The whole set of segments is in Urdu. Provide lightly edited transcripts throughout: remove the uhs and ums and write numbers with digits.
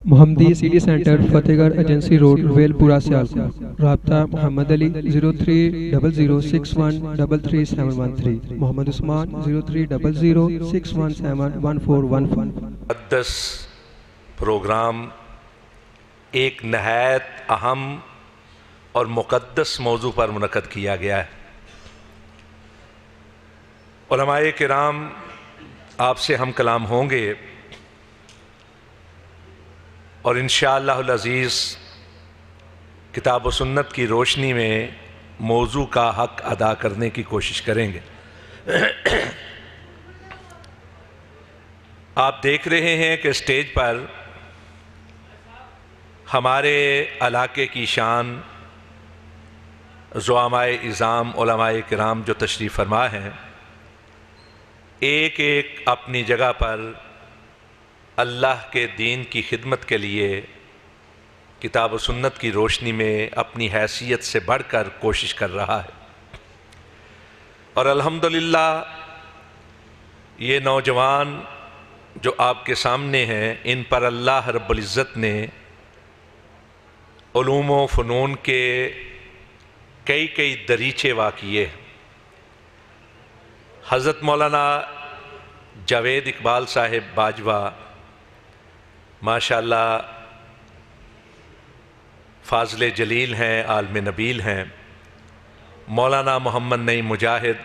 محمدی سٹی سینٹر فتح گڑھ ایجنسی روڈ رویل پورہ سیالکوٹ۔ رابطہ محمد علی 030061337113، محمد عثمان 030061711415۔ مقدس پروگرام ایک نہایت اہم اور مقدس موضوع پر منعقد کیا گیا ہے۔ علماء کرام آپ سے ہم کلام ہوں گے اور انشاءاللہ العزیز کتاب و سنت کی روشنی میں موضوع کا حق ادا کرنے کی کوشش کریں گے۔ آپ دیکھ رہے ہیں کہ اسٹیج پر ہمارے علاقے کی شان زعماء اعظام علماء کرام جو تشریف فرما ہیں، ایک ایک اپنی جگہ پر اللہ کے دین کی خدمت کے لیے کتاب و سنت کی روشنی میں اپنی حیثیت سے بڑھ کر کوشش کر رہا ہے، اور الحمدللہ یہ نوجوان جو آپ کے سامنے ہیں، ان پر اللہ رب العزت نے علوم و فنون کے کئی دریچے واقعے۔ حضرت مولانا جاوید اقبال صاحب باجوہ ماشاءاللہ فاضل جلیل ہیں، عالم نبیل ہیں۔ مولانا محمد نعیم مجاہد،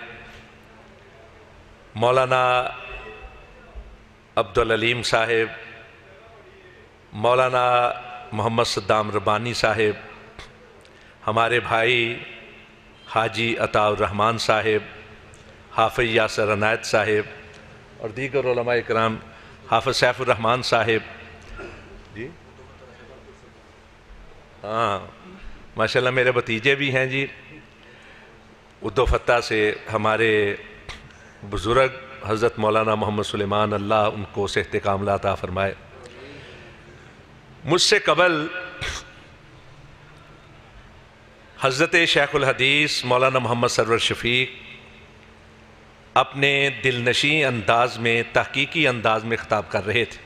مولانا عبدالعلیم صاحب، مولانا محمد صدام ربانی صاحب، ہمارے بھائی حاجی عطاء الرحمن صاحب، حافظ یاسر عنایت صاحب اور دیگر علماء کرام، حافظ سیف الرحمن صاحب، جی ہاں ماشاءاللہ میرے بھتیجے بھی ہیں جی، ادو فتح سے ہمارے بزرگ حضرت مولانا محمد سلیمان، اللہ ان کو صحت کاملہ عطا فرمائے۔ مجھ سے قبل حضرت شیخ الحدیث مولانا محمد سرور شفیق اپنے دلنشیں انداز میں، تحقیقی انداز میں خطاب کر رہے تھے،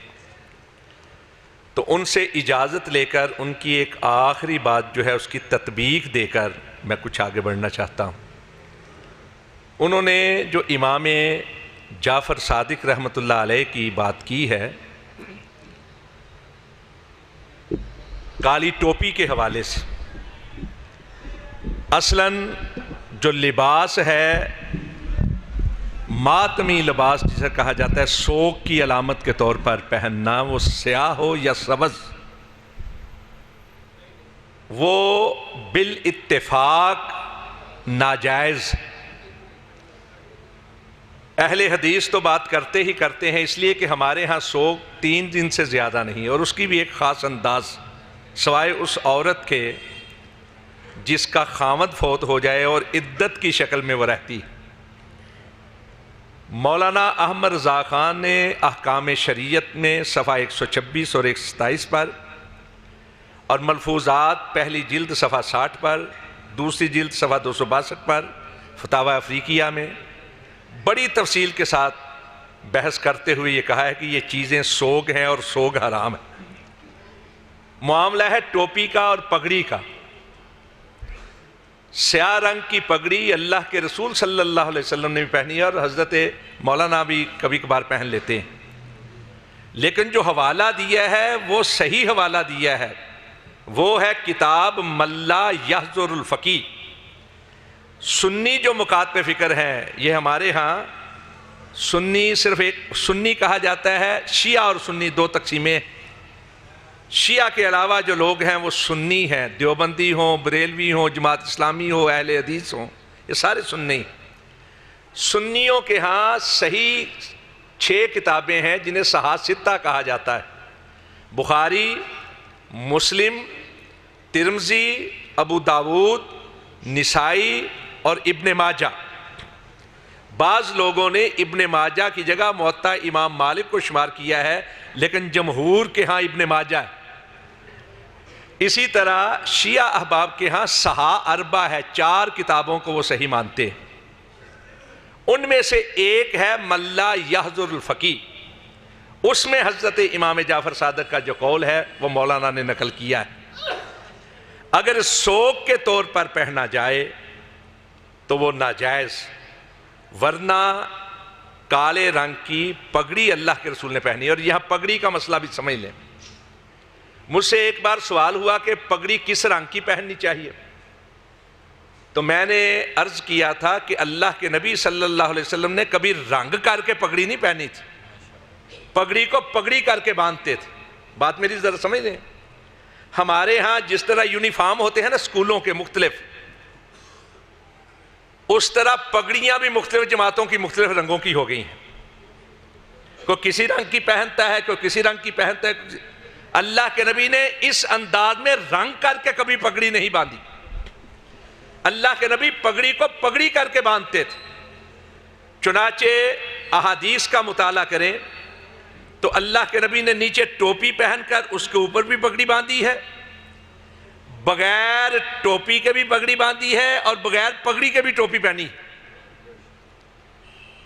تو ان سے اجازت لے کر ان کی ایک آخری بات جو ہے اس کی تطبیق دے کر میں کچھ آگے بڑھنا چاہتا ہوں۔ انہوں نے جو امام جعفر صادق رحمۃ اللہ علیہ کی بات کی ہے کالی ٹوپی کے حوالے سے، اصلاً جو لباس ہے، ماتمی لباس جسے کہا جاتا ہے سوگ کی علامت کے طور پر پہننا، وہ سیاہ ہو یا سبز، وہ بالاتفاق ناجائز۔ اہل حدیث تو بات کرتے ہی کرتے ہیں، اس لیے کہ ہمارے ہاں سوگ 3 دن سے زیادہ نہیں، اور اس کی بھی ایک خاص انداز، سوائے اس عورت کے جس کا خاوند فوت ہو جائے اور عدت کی شکل میں وہ رہتی۔ مولانا احمد رضا خان نے احکام شریعت میں صفحہ 126 اور 127 پر، اور ملفوظات پہلی جلد صفحہ 60 پر، دوسری جلد صفحہ 262 پر، فتاوی افریقیہ میں بڑی تفصیل کے ساتھ بحث کرتے ہوئے یہ کہا ہے کہ یہ چیزیں سوگ ہیں اور سوگ حرام ہے۔ معاملہ ہے ٹوپی کا اور پگڑی کا۔ سیاہ رنگ کی پگڑی اللہ کے رسول صلی اللہ علیہ وسلم نے بھی پہنی ہے، اور حضرت مولانا بھی کبھی کبھار پہن لیتے ہیں، لیکن جو حوالہ دیا ہے وہ صحیح حوالہ دیا ہے، وہ ہے کتاب ملا یحضر الفقی۔ سنی جو مکاتب فکر ہیں، یہ ہمارے ہاں سنی صرف ایک سنی کہا جاتا ہے، شیعہ اور سنی 2 تقسیمیں۔ شیعہ کے علاوہ جو لوگ ہیں وہ سنی ہیں، دیوبندی ہوں، بریلوی ہوں، جماعت اسلامی ہو، اہل حدیث ہوں، یہ سارے سنی۔ سنیوں کے ہاں صحیح 6 کتابیں ہیں جنہیں صحاح 6 کہا جاتا ہے: بخاری، مسلم، ترمذی، ابو داود، نسائی اور ابن ماجہ۔ بعض لوگوں نے ابن ماجہ کی جگہ موطا امام مالک کو شمار کیا ہے، لیکن جمہور کے ہاں ابن ماجہ ہے۔ اسی طرح شیعہ احباب کے ہاں صحاح 4 ہے، 4 کتابوں کو وہ صحیح مانتے ہیں۔ ان میں سے ایک ہے ملا یحضر الفقی، اس میں حضرت امام جعفر صادق کا جو قول ہے وہ مولانا نے نقل کیا ہے، اگر سوگ کے طور پر پہنا جائے تو وہ ناجائز، ورنہ کالے رنگ کی پگڑی اللہ کے رسول نے پہنی. اور یہاں پگڑی کا مسئلہ بھی سمجھ لیں. مجھ سے ایک بار سوال ہوا کہ پگڑی کس رنگ کی پہننی چاہیے، تو میں نے عرض کیا تھا کہ اللہ کے نبی صلی اللہ علیہ وسلم نے کبھی رنگ کر کے پگڑی نہیں پہنی تھی، پگڑی کو پگڑی کر کے باندھتے تھے. بات میری ذرا سمجھ لیں. ہمارے ہاں جس طرح یونیفارم ہوتے ہیں نا اسکولوں کے مختلف، اس طرح پگڑیاں بھی مختلف جماعتوں کی مختلف رنگوں کی ہو گئی ہیں. کوئی کسی رنگ کی پہنتا ہے، کوئی کسی رنگ کی پہنتا ہے. اللہ کے نبی نے اس انداز میں رنگ کر کے کبھی پگڑی نہیں باندھی. اللہ کے نبی پگڑی کو پگڑی کر کے باندھتے تھے. چنانچہ احادیث کا مطالعہ کریں تو اللہ کے نبی نے نیچے ٹوپی پہن کر اس کے اوپر بھی پگڑی باندھی ہے، بغیر ٹوپی کے بھی پگڑی باندھی ہے، اور بغیر پگڑی کے بھی ٹوپی پہنی.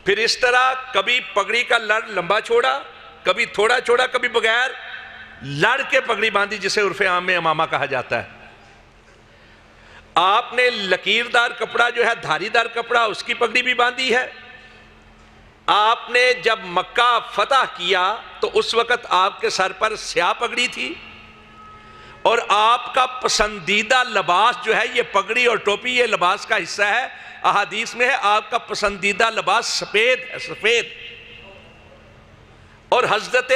پھر اس طرح کبھی پگڑی کا لڑ لمبا چھوڑا، کبھی تھوڑا چھوڑا، کبھی بغیر لڑ کے پگڑی باندھی، جسے عرف عام میں امامہ کہا جاتا ہے. آپ نے لکیردار کپڑا جو ہے، دھاری دار کپڑا، اس کی پگڑی بھی باندھی ہے. آپ نے جب مکہ فتح کیا تو اس وقت آپ کے سر پر سیاہ پگڑی تھی، اور آپ کا پسندیدہ لباس جو ہے یہ پگڑی اور ٹوپی، یہ لباس کا حصہ ہے. احادیث میں ہے آپ کا پسندیدہ لباس سفید ہے، سفید. اور حضرت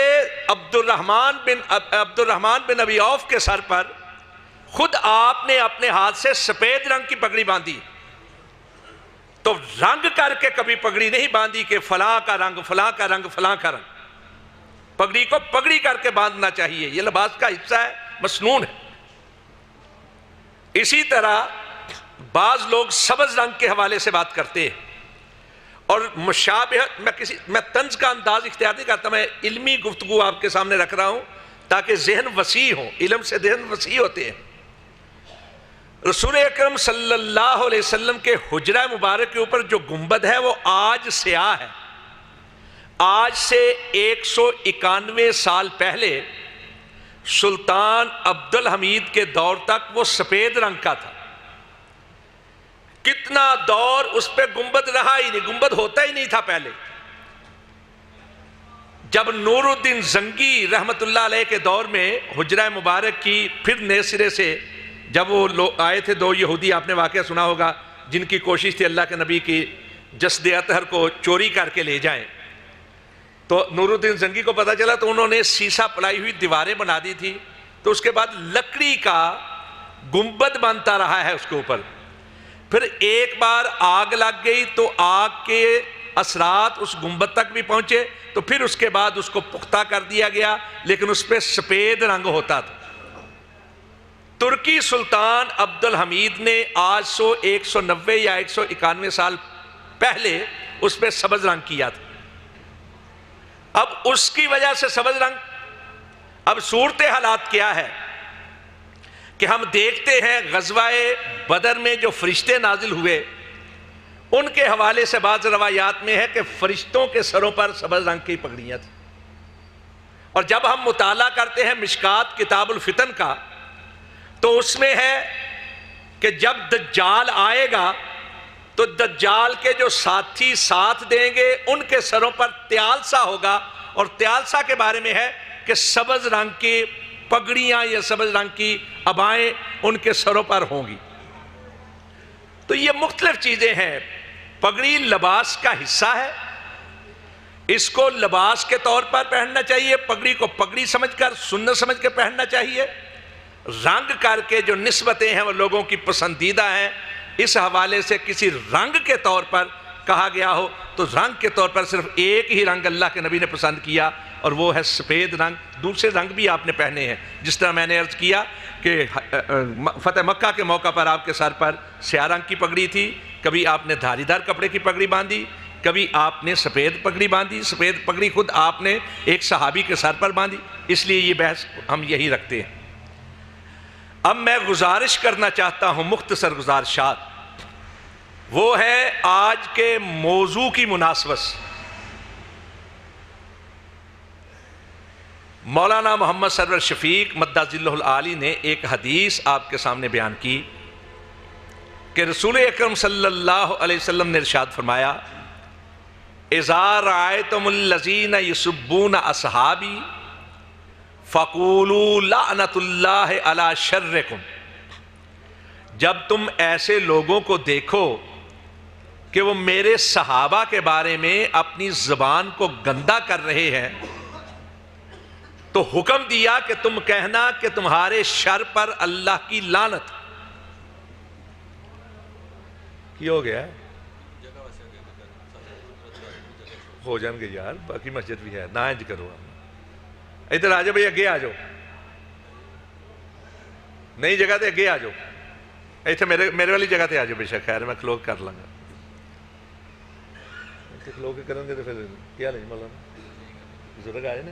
عبد الرحمن بن ابی عوف کے سر پر خود آپ نے اپنے ہاتھ سے سفید رنگ کی پگڑی باندھی. تو رنگ کر کے کبھی پگڑی نہیں باندھی کہ فلاں کا رنگ، فلاں کا رنگ، فلاں کا رنگ. پگڑی کو پگڑی کر کے باندھنا چاہیے، یہ لباس کا حصہ ہے، مسنون ہے. اسی طرح بعض لوگ سبز رنگ کے حوالے سے بات کرتے ہیں، اور مشابہت، میں طنز کا انداز اختیار نہیں کرتا، میں علمی گفتگو آپ کے سامنے رکھ رہا ہوں تاکہ ذہن وسیع ہو. علم سے ذہن وسیع ہوتے ہیں. رسول اکرم صلی اللہ علیہ وسلم کے حجرہ مبارک کے اوپر جو گنبد ہے وہ آج سیاہ ہے. آج سے 191 سال پہلے سلطان عبد الحمید کے دور تک وہ سفید رنگ کا تھا. کتنا دور اس پہ گنبد رہا ہی نہیں، گنبد ہوتا ہی نہیں تھا پہلے. جب نور الدین زنگی رحمت اللہ علیہ کے دور میں حجرہ مبارک کی پھر نئے سرے سے جب وہ لوگ آئے تھے، دو یہودی، آپ نے واقعہ سنا ہوگا، جن کی کوشش تھی اللہ کے نبی کی جسد اطہر کو چوری کر کے لے جائیں. تو نور الدین زنگی کو پتہ چلا تو انہوں نے سیسا پلائی ہوئی دیواریں بنا دی تھی. تو اس کے بعد لکڑی کا گنبد بنتا رہا ہے اس کے اوپر. پھر ایک بار آگ لگ گئی تو آگ کے اثرات اس گنبد تک بھی پہنچے، تو پھر اس کے بعد اس کو پختہ کر دیا گیا، لیکن اس پہ سفید رنگ ہوتا تھا. ترکی سلطان عبد الحمید نے آج 190 یا 191 سال پہلے اس پہ سبز رنگ کیا تھا. اب اس کی وجہ سے سبز رنگ، اب صورت حالات کیا ہے کہ ہم دیکھتے ہیں غزوہ بدر میں جو فرشتے نازل ہوئے ان کے حوالے سے بعض روایات میں ہے کہ فرشتوں کے سروں پر سبز رنگ کی پگڑیاں تھیں. اور جب ہم مطالعہ کرتے ہیں مشکات کتاب الفتن کا تو اس میں ہے کہ جب دجال آئے گا تو دجال کے جو ساتھی ساتھ دیں گے ان کے سروں پر تیالسا ہوگا، اور تیالسا کے بارے میں ہے کہ سبز رنگ کی پگڑیاں یا سبز رنگ کی عبائیں ان کے سروں پر ہوں گی. تو یہ مختلف چیزیں ہیں. پگڑی لباس کا حصہ ہے، اس کو لباس کے طور پر پہننا چاہیے. پگڑی کو پگڑی سمجھ کر، سنت سمجھ کے پہننا چاہیے. رنگ کر کے جو نسبتیں ہیں وہ لوگوں کی پسندیدہ ہیں، اس حوالے سے کسی رنگ کے طور پر کہا گیا ہو تو رنگ کے طور پر صرف ایک ہی رنگ اللہ کے نبی نے پسند کیا، اور وہ ہے سفید رنگ. دوسرے رنگ بھی آپ نے پہنے ہیں، جس طرح میں نے عرض کیا کہ فتح مکہ کے موقع پر آپ کے سر پر سیاہ رنگ کی پگڑی تھی، کبھی آپ نے دھاری دار کپڑے کی پگڑی باندھی، کبھی آپ نے سفید پگڑی باندھی. سفید پگڑی خود آپ نے ایک صحابی کے سر پر باندھی. اس لیے یہ بحث ہم یہی رکھتے ہیں. اب میں گزارش کرنا چاہتا ہوں، مختصر گزارشات، وہ ہے آج کے موضوع کی مناسبت سے. مولانا محمد سرور شفیق مدّ ظلہ العالی نے ایک حدیث آپ کے سامنے بیان کی کہ رسول اکرم صلی اللہ علیہ وسلم نے ارشاد فرمایا اذا رأیتم الذین یسبون اصحابی فقولوا لعنت اللہ علی شرکم، جب تم ایسے لوگوں کو دیکھو کہ وہ میرے صحابہ کے بارے میں اپنی زبان کو گندا کر رہے ہیں، تو حکم دیا کہ تم کہنا کہ تمہارے شر پر اللہ کی لعنت۔ کی ہو گیا ہو جان گے یار، باقی مسجد بھی ہے، نہ انج کرو، ادھر آ جاؤ بھئی، اگے آ جاؤ، نئی جگہ تے اگے آ جاؤ، ایتھے میرے والی جگہ تے آ جاؤ، بے شک خیر میں کھلو کر لوں گا، کھلو کے کریں گے تو پھر کیا لیں مولانا بزرگ آئے نا۔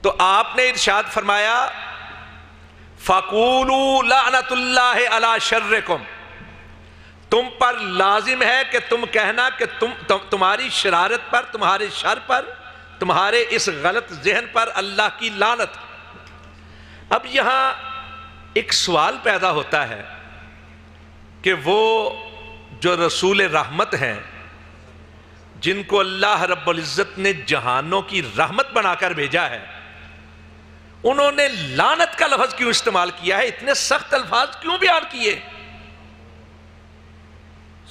تو آپ نے ارشاد فرمایا فَقُولُوا لَعْنَةُ اللَّهِ عَلَى شَرِّكُمْ، تم پر لازم ہے کہ تم کہنا کہ تمہاری شرارت پر، تمہارے شر پر، تمہارے اس غلط ذہن پر اللہ کی لعنت۔ اب یہاں ایک سوال پیدا ہوتا ہے کہ وہ جو رسول رحمت ہیں، جن کو اللہ رب العزت نے جہانوں کی رحمت بنا کر بھیجا ہے، انہوں نے لعنت کا لفظ کیوں استعمال کیا ہے؟ اتنے سخت الفاظ کیوں بیان کیے؟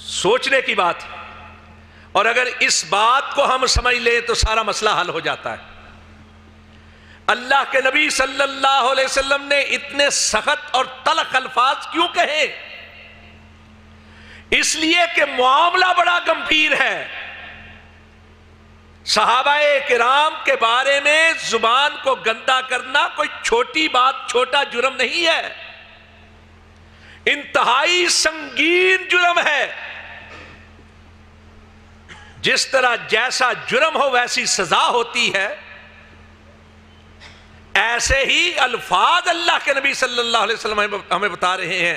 سوچنے کی بات ہے، اور اگر اس بات کو ہم سمجھ لیں تو سارا مسئلہ حل ہو جاتا ہے۔ اللہ کے نبی صلی اللہ علیہ وسلم نے اتنے سخت اور تلخ الفاظ کیوں کہے؟ اس لیے کہ معاملہ بڑا گمبھیر ہے۔ صحابہ کرام کے بارے میں زبان کو گندا کرنا کوئی چھوٹی بات، چھوٹا جرم نہیں ہے، انتہائی سنگین جرم ہے۔ جس طرح جیسا جرم ہو ویسی سزا ہوتی ہے، ایسے ہی الفاظ اللہ کے نبی صلی اللہ علیہ وسلم ہمیں بتا رہے ہیں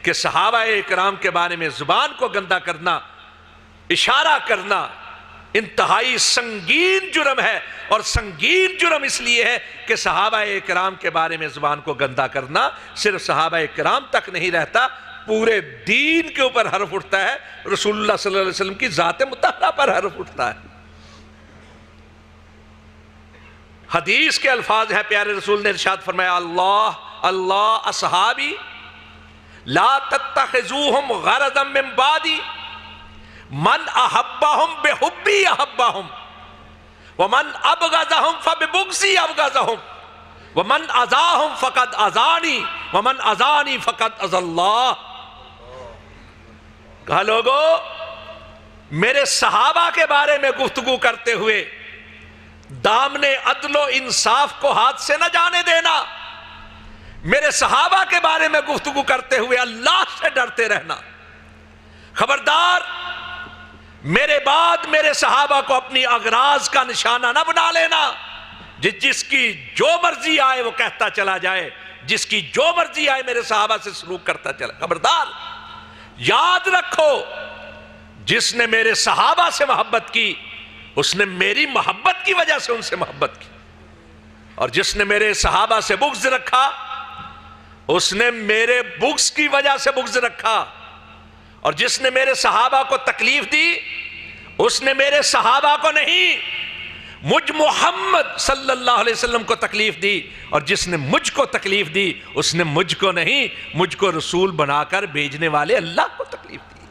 کہ صحابہ کرام کے بارے میں زبان کو گندا کرنا، اشارہ کرنا انتہائی سنگین جرم ہے، اور سنگین جرم اس لیے ہے کہ صحابہ کرام کے بارے میں زبان کو گندا کرنا صرف صحابہ کرام تک نہیں رہتا، پورے دین کے اوپر حرف اٹھتا ہے، رسول اللہ صلی اللہ علیہ وسلم کی ذات مطہرہ پر حرف اٹھتا ہے۔ حدیث کے الفاظ ہیں، پیارے رسول نے ارشاد فرمایا اللہ اصحابی لا تتخذوہم غرضا من بعدی من احبہم بحبی احبہم ومن ابغضہم فببغضی ابغضہم ومن اذاہم فقد اذانی ومن اذانی فقد اذى اللہ۔ کہا لوگو، میرے صحابہ کے بارے میں گفتگو کرتے ہوئے دامن عدل و انصاف کو ہاتھ سے نہ جانے دینا، میرے صحابہ کے بارے میں گفتگو کرتے ہوئے اللہ سے ڈرتے رہنا۔ خبردار، میرے بعد میرے صحابہ کو اپنی اغراض کا نشانہ نہ بنا لینا، جس کی جو مرضی آئے وہ کہتا چلا جائے، جس کی جو مرضی آئے میرے صحابہ سے سلوک کرتا چلا۔ خبردار، یاد رکھو، جس نے میرے صحابہ سے محبت کی اس نے میری محبت کی وجہ سے ان سے محبت کی، اور جس نے میرے صحابہ سے بغض رکھا اس نے میرے بغض کی وجہ سے بغض رکھا، اور جس نے میرے صحابہ کو تکلیف دی اس نے میرے صحابہ کو نہیں، مجھ محمد صلی اللہ علیہ وسلم کو تکلیف دی، اور جس نے مجھ کو تکلیف دی اس نے مجھ کو نہیں، مجھ کو رسول بنا کر بھیجنے والے اللہ کو تکلیف دی۔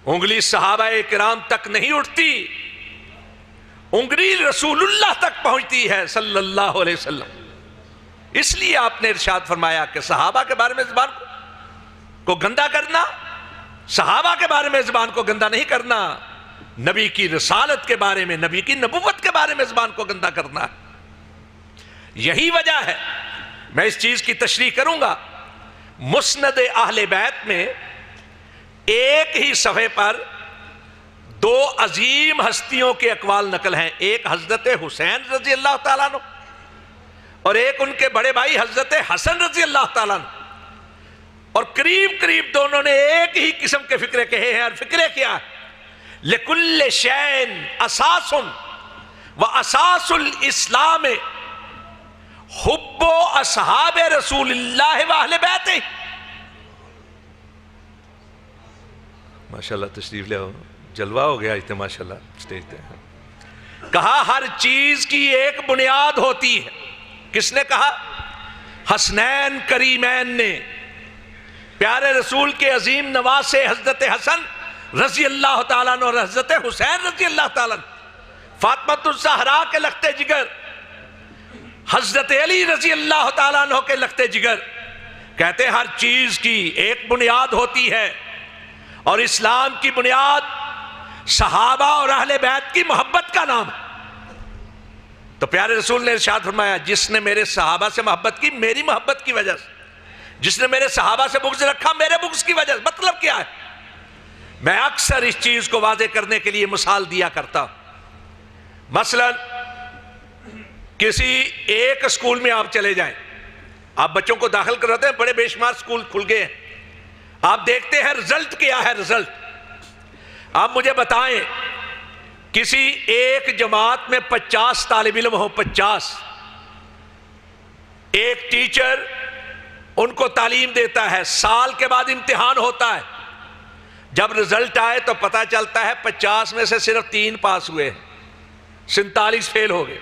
انگلی صحابہ کرام تک نہیں اٹھتی، انگلی رسول اللہ تک پہنچتی ہے صلی اللہ علیہ وسلم۔ اس لیے آپ نے ارشاد فرمایا کہ صحابہ کے بارے میں زبان کو گندا کرنا، صحابہ کے بارے میں زبان کو گندا نہیں کرنا، نبی کی رسالت کے بارے میں، نبی کی نبوت کے بارے میں زبان کو گندا کرنا۔ یہی وجہ ہے، میں اس چیز کی تشریح کروں گا، مسند اہل بیت میں ایک ہی صفحے پر دو عظیم ہستیوں کے اقوال نقل ہیں، ایک حضرت حسین رضی اللہ تعالیٰ عنہ اور ایک ان کے بڑے بھائی حضرت حسن رضی اللہ تعالیٰ عنہ، اور قریب قریب دونوں نے ایک ہی قسم کے فکرے کہے ہیں، اور فکرے کیا ہے؟ لکل شین اساس و اساس الاسلام حب و اصحاب رسول اللہ و اہل بیت. ماشاءاللہ تشریف لے آؤ, جلوہ ہو گیا اتنے ماشاءاللہ اسٹیج پہ. کہا ہر چیز کی ایک بنیاد ہوتی ہے. کس نے کہا؟ حسنین کریمین نے, پیارے رسول کے عظیم نواسے حضرت حسن رضی اللہ تعالیٰ عنہ اور حضرت حسین رضی اللہ تعالیٰ عنہ, فاطمۃ الزہرا کے لخت جگر, حضرت علی رضی اللہ تعالیٰ عنہ کے لخت جگر. کہتے ہیں ہر چیز کی ایک بنیاد ہوتی ہے, اور اسلام کی بنیاد صحابہ اور اہل بیت کی محبت کا نام ہے. تو پیارے رسول نے ارشاد فرمایا جس نے میرے صحابہ سے محبت کی میری محبت کی وجہ سے, جس نے میرے صحابہ سے بغض رکھا میرے بغض کی وجہ سے. مطلب کیا ہے؟ میں اکثر اس چیز کو واضح کرنے کے لیے مثال دیا کرتا ہوں. مثلا کسی ایک اسکول میں آپ چلے جائیں, آپ بچوں کو داخل کراتے ہیں, بڑے بے شمار اسکول کھل گئے ہیں, آپ دیکھتے ہیں رزلٹ کیا ہے. رزلٹ آپ مجھے بتائیں, کسی ایک جماعت میں 50 طالب علم ہو, 50, ایک ٹیچر ان کو تعلیم دیتا ہے, سال کے بعد امتحان ہوتا ہے. جب رزلٹ آئے تو پتہ چلتا ہے 50 میں سے صرف 3 پاس ہوئے, 47 فیل ہو گئے.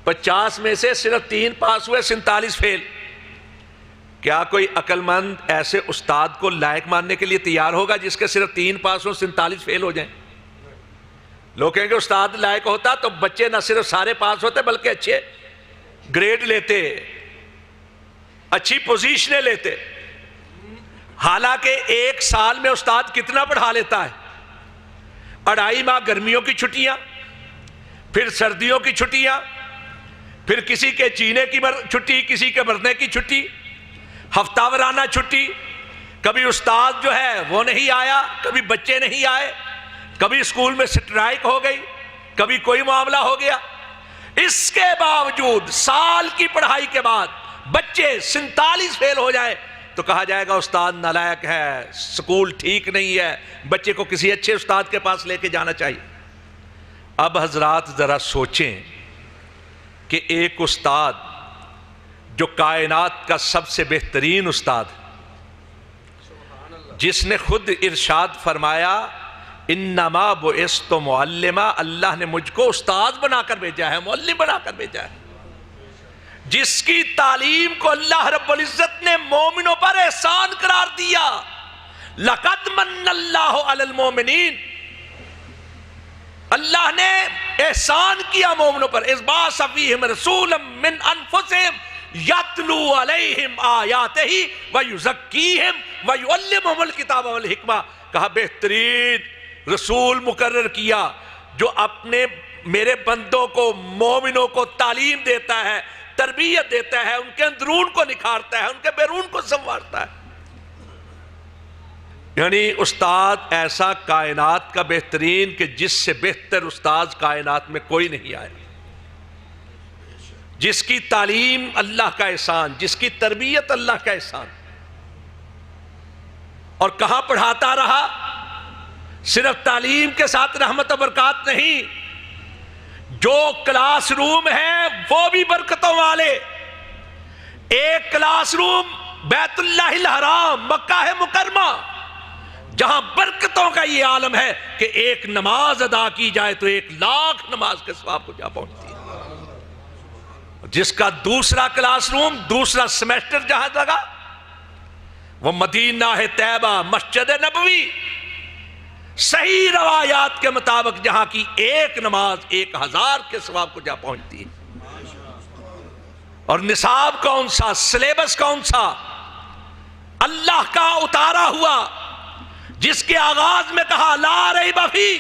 50 میں سے صرف 3 پاس ہوئے, 47 فیل. کیا کوئی عقل مند ایسے استاد کو لائق ماننے کے لیے تیار ہوگا جس کے صرف 3 پاس ہوں 47 فیل ہو جائیں؟ لوگ کہیں گے استاد لائق ہوتا تو بچے نہ صرف سارے پاس ہوتے بلکہ اچھے گریڈ لیتے, اچھی پوزیشنیں لیتے. حالانکہ ایک سال میں استاد کتنا پڑھا لیتا ہے؟ 2.5 ماہ گرمیوں کی چھٹیاں, پھر سردیوں کی چھٹیاں, پھر کسی کے جینے کی چھٹی, کسی کے مرنے کی چھٹی, ہفتہ وارانہ چھٹی. کبھی استاد جو ہے وہ نہیں آیا, کبھی بچے نہیں آئے, کبھی اسکول میں سٹرائک ہو گئی, کبھی کوئی معاملہ ہو گیا. اس کے باوجود سال کی پڑھائی کے بعد بچے 47 فیل ہو جائے تو کہا جائے گا استاد نالائق ہے, اسکول ٹھیک نہیں ہے, بچے کو کسی اچھے استاد کے پاس لے کے جانا چاہیے. اب حضرات ذرا سوچیں کہ ایک استاد جو کائنات کا سب سے بہترین استاد ہے, جس نے خود ارشاد فرمایا انما بعثت معلما, اللہ نے مجھ کو استاد بنا کر بھیجا ہے, معلم بنا کر بھیجا ہے, جس کی تعلیم کو اللہ رب العزت نے مومنوں پر احسان قرار دیا. لقد من اللہ علی المومنین, اللہ نے احسان کیا مومنوں پر. اذ بعث فیہم رسولا من انفسہم یتلو علیہم آیاتہ ویزکیہم ویعلمہم الکتاب والحکمہ. کہا بہترین رسول مقرر کیا جو اپنے میرے بندوں کو, مومنوں کو تعلیم دیتا ہے, تربیت دیتا ہے, ان کے اندرون کو نکھارتا ہے, ان کے بیرون کو سنوارتا ہے. یعنی استاد ایسا کائنات کا بہترین کہ جس سے بہتر استاد کائنات میں کوئی نہیں آئے, جس کی تعلیم اللہ کا احسان, جس کی تربیت اللہ کا احسان. اور کہاں پڑھاتا رہا؟ صرف تعلیم کے ساتھ رحمت و برکات نہیں, جو کلاس روم ہے وہ بھی برکتوں والے. ایک کلاس روم بیت اللہ الحرام مکہ مکرمہ, جہاں برکتوں کا یہ عالم ہے کہ ایک نماز ادا کی جائے تو 1,00,000 نماز کے ثواب کو جا پہنچتی ہے. جس کا دوسرا کلاس روم, دوسرا سیمیسٹر جہاں لگا وہ مدینہ طیبہ, مسجد نبوی, صحیح روایات کے مطابق جہاں کی ایک نماز 1,000 کے ثواب کو جا پہنچتی ہے. اور نصاب کون سا, سلیبس کون سا؟ اللہ کا اتارا ہوا, جس کے آغاز میں کہا لا ریب فیہ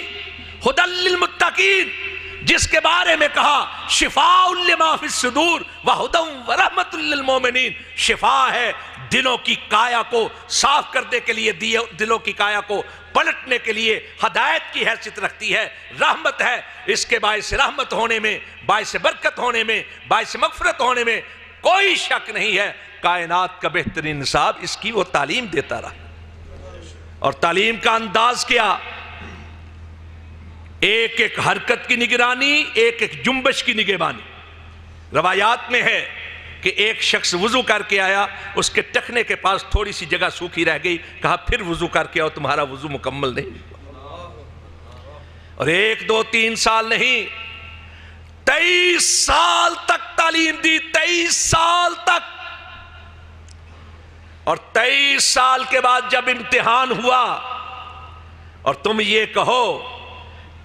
ھدی للمتقین, جس کے بارے میں کہا شفاء لما فی الصدور وھدی ورحمۃ للمؤمنین. شفا ہے دلوں کی کایا کو صاف کرنے کے لیے, دلوں کی کایا کو پلٹنے کے لیے ہدایت کی حیثیت رکھتی ہے, رحمت ہے. اس کے باعث رحمت ہونے میں, باعث برکت ہونے میں, باعث مغفرت ہونے میں کوئی شک نہیں ہے. کائنات کا بہترین نصاب اس کی وہ تعلیم دیتا رہا. اور تعلیم کا انداز کیا؟ ایک ایک حرکت کی نگرانی، ایک ایک جنبش کی نگہبانی۔ روایات میں ہے کہ ایک شخص وضو کر کے آیا، اس کے ٹخنے کے پاس تھوڑی سی جگہ سوکھی رہ گئی، کہا پھر وضو کر کے آؤ، تمہارا وضو مکمل نہیں۔ اور 1 2 3 سال نہیں، 23 سال تک تعلیم دی، 23 سال تک۔ اور 23 سال کے بعد جب امتحان ہوا اور تم یہ کہو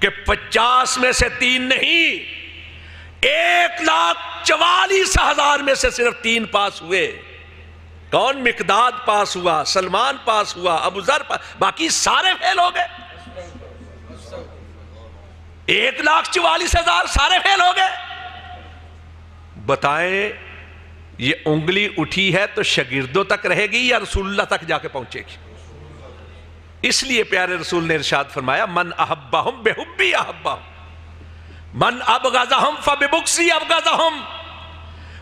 کہ 50 میں سے 3 نہیں، 1,44,000 میں سے صرف 3 پاس ہوئے۔ کون؟ مقداد پاس ہوا، سلمان پاس ہوا، ابو ذر پاس، باقی سارے فیل ہو گئے۔ 1,44,000 سارے فیل ہو گئے۔ بتائیں یہ انگلی اٹھی ہے تو شاگردوں تک رہے گی یا رسول اللہ تک جا کے پہنچے گی؟ اس لیے پیارے رسول نے ارشاد فرمایا، من احبہم بحبی احبہم، من ابغضہم فببغضی ابغضہم،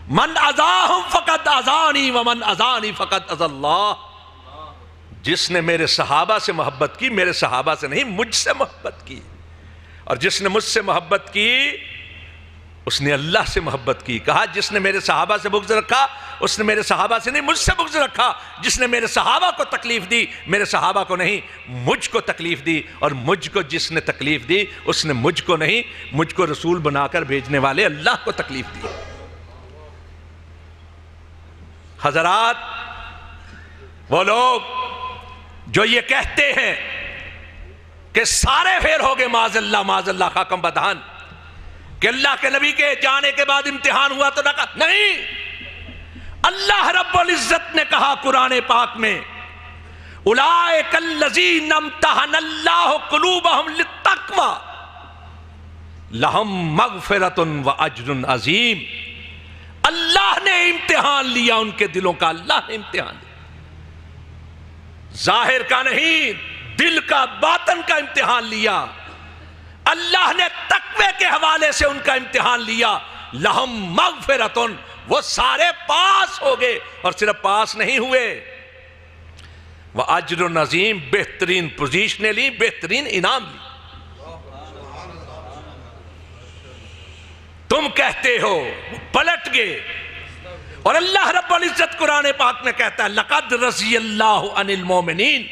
من اذاہم فقد اذانی ومن اذانی فقد اذی اللہ۔ جس نے میرے صحابہ سے محبت کی، میرے صحابہ سے نہیں، مجھ سے محبت کی، اور جس نے مجھ سے محبت کی اس نے اللہ سے محبت کی۔ کہا جس نے میرے صحابہ سے بغض رکھا اس نے میرے صحابہ سے نہیں، مجھ سے بغض رکھا۔ جس نے میرے صحابہ کو تکلیف دی، میرے صحابہ کو نہیں، مجھ کو تکلیف دی، اور مجھ کو جس نے تکلیف دی اس نے مجھ کو نہیں، مجھ کو رسول بنا کر بھیجنے والے اللہ کو تکلیف دی۔ حضرات، وہ لوگ جو یہ کہتے ہیں کہ سارے فیل ہو گئے، معاذ اللہ خاکم بدہن، کہ اللہ کے نبی کے جانے کے بعد امتحان ہوا تو نہ کہا، نہیں، اللہ رب العزت نے کہا قرآن پاک میں، اولئک الذین امتحن اللہ قلوبہم للتقوی لہم مغفرۃ واجر عظیم۔ اللہ نے امتحان لیا ان کے دلوں کا، اللہ نے امتحان لیا، ظاہر کا نہیں، دل کا، باطن کا امتحان لیا۔ اللہ نے تقوی کے حوالے سے ان کا امتحان لیا، لہم مغفرۃ، وہ سارے پاس ہو گئے، اور صرف پاس نہیں ہوئے، وَأَجْرٌ عظیم، بہترین پوزیشنیں لی، بہترین انعام لی۔ تم کہتے ہو، پلٹ گئے، اور اللہ رب العزت قرآن پاک میں کہتا ہے، لَقَدْ رَضِيَ اللَّهُ عَنِ الْمُؤْمِنِينَ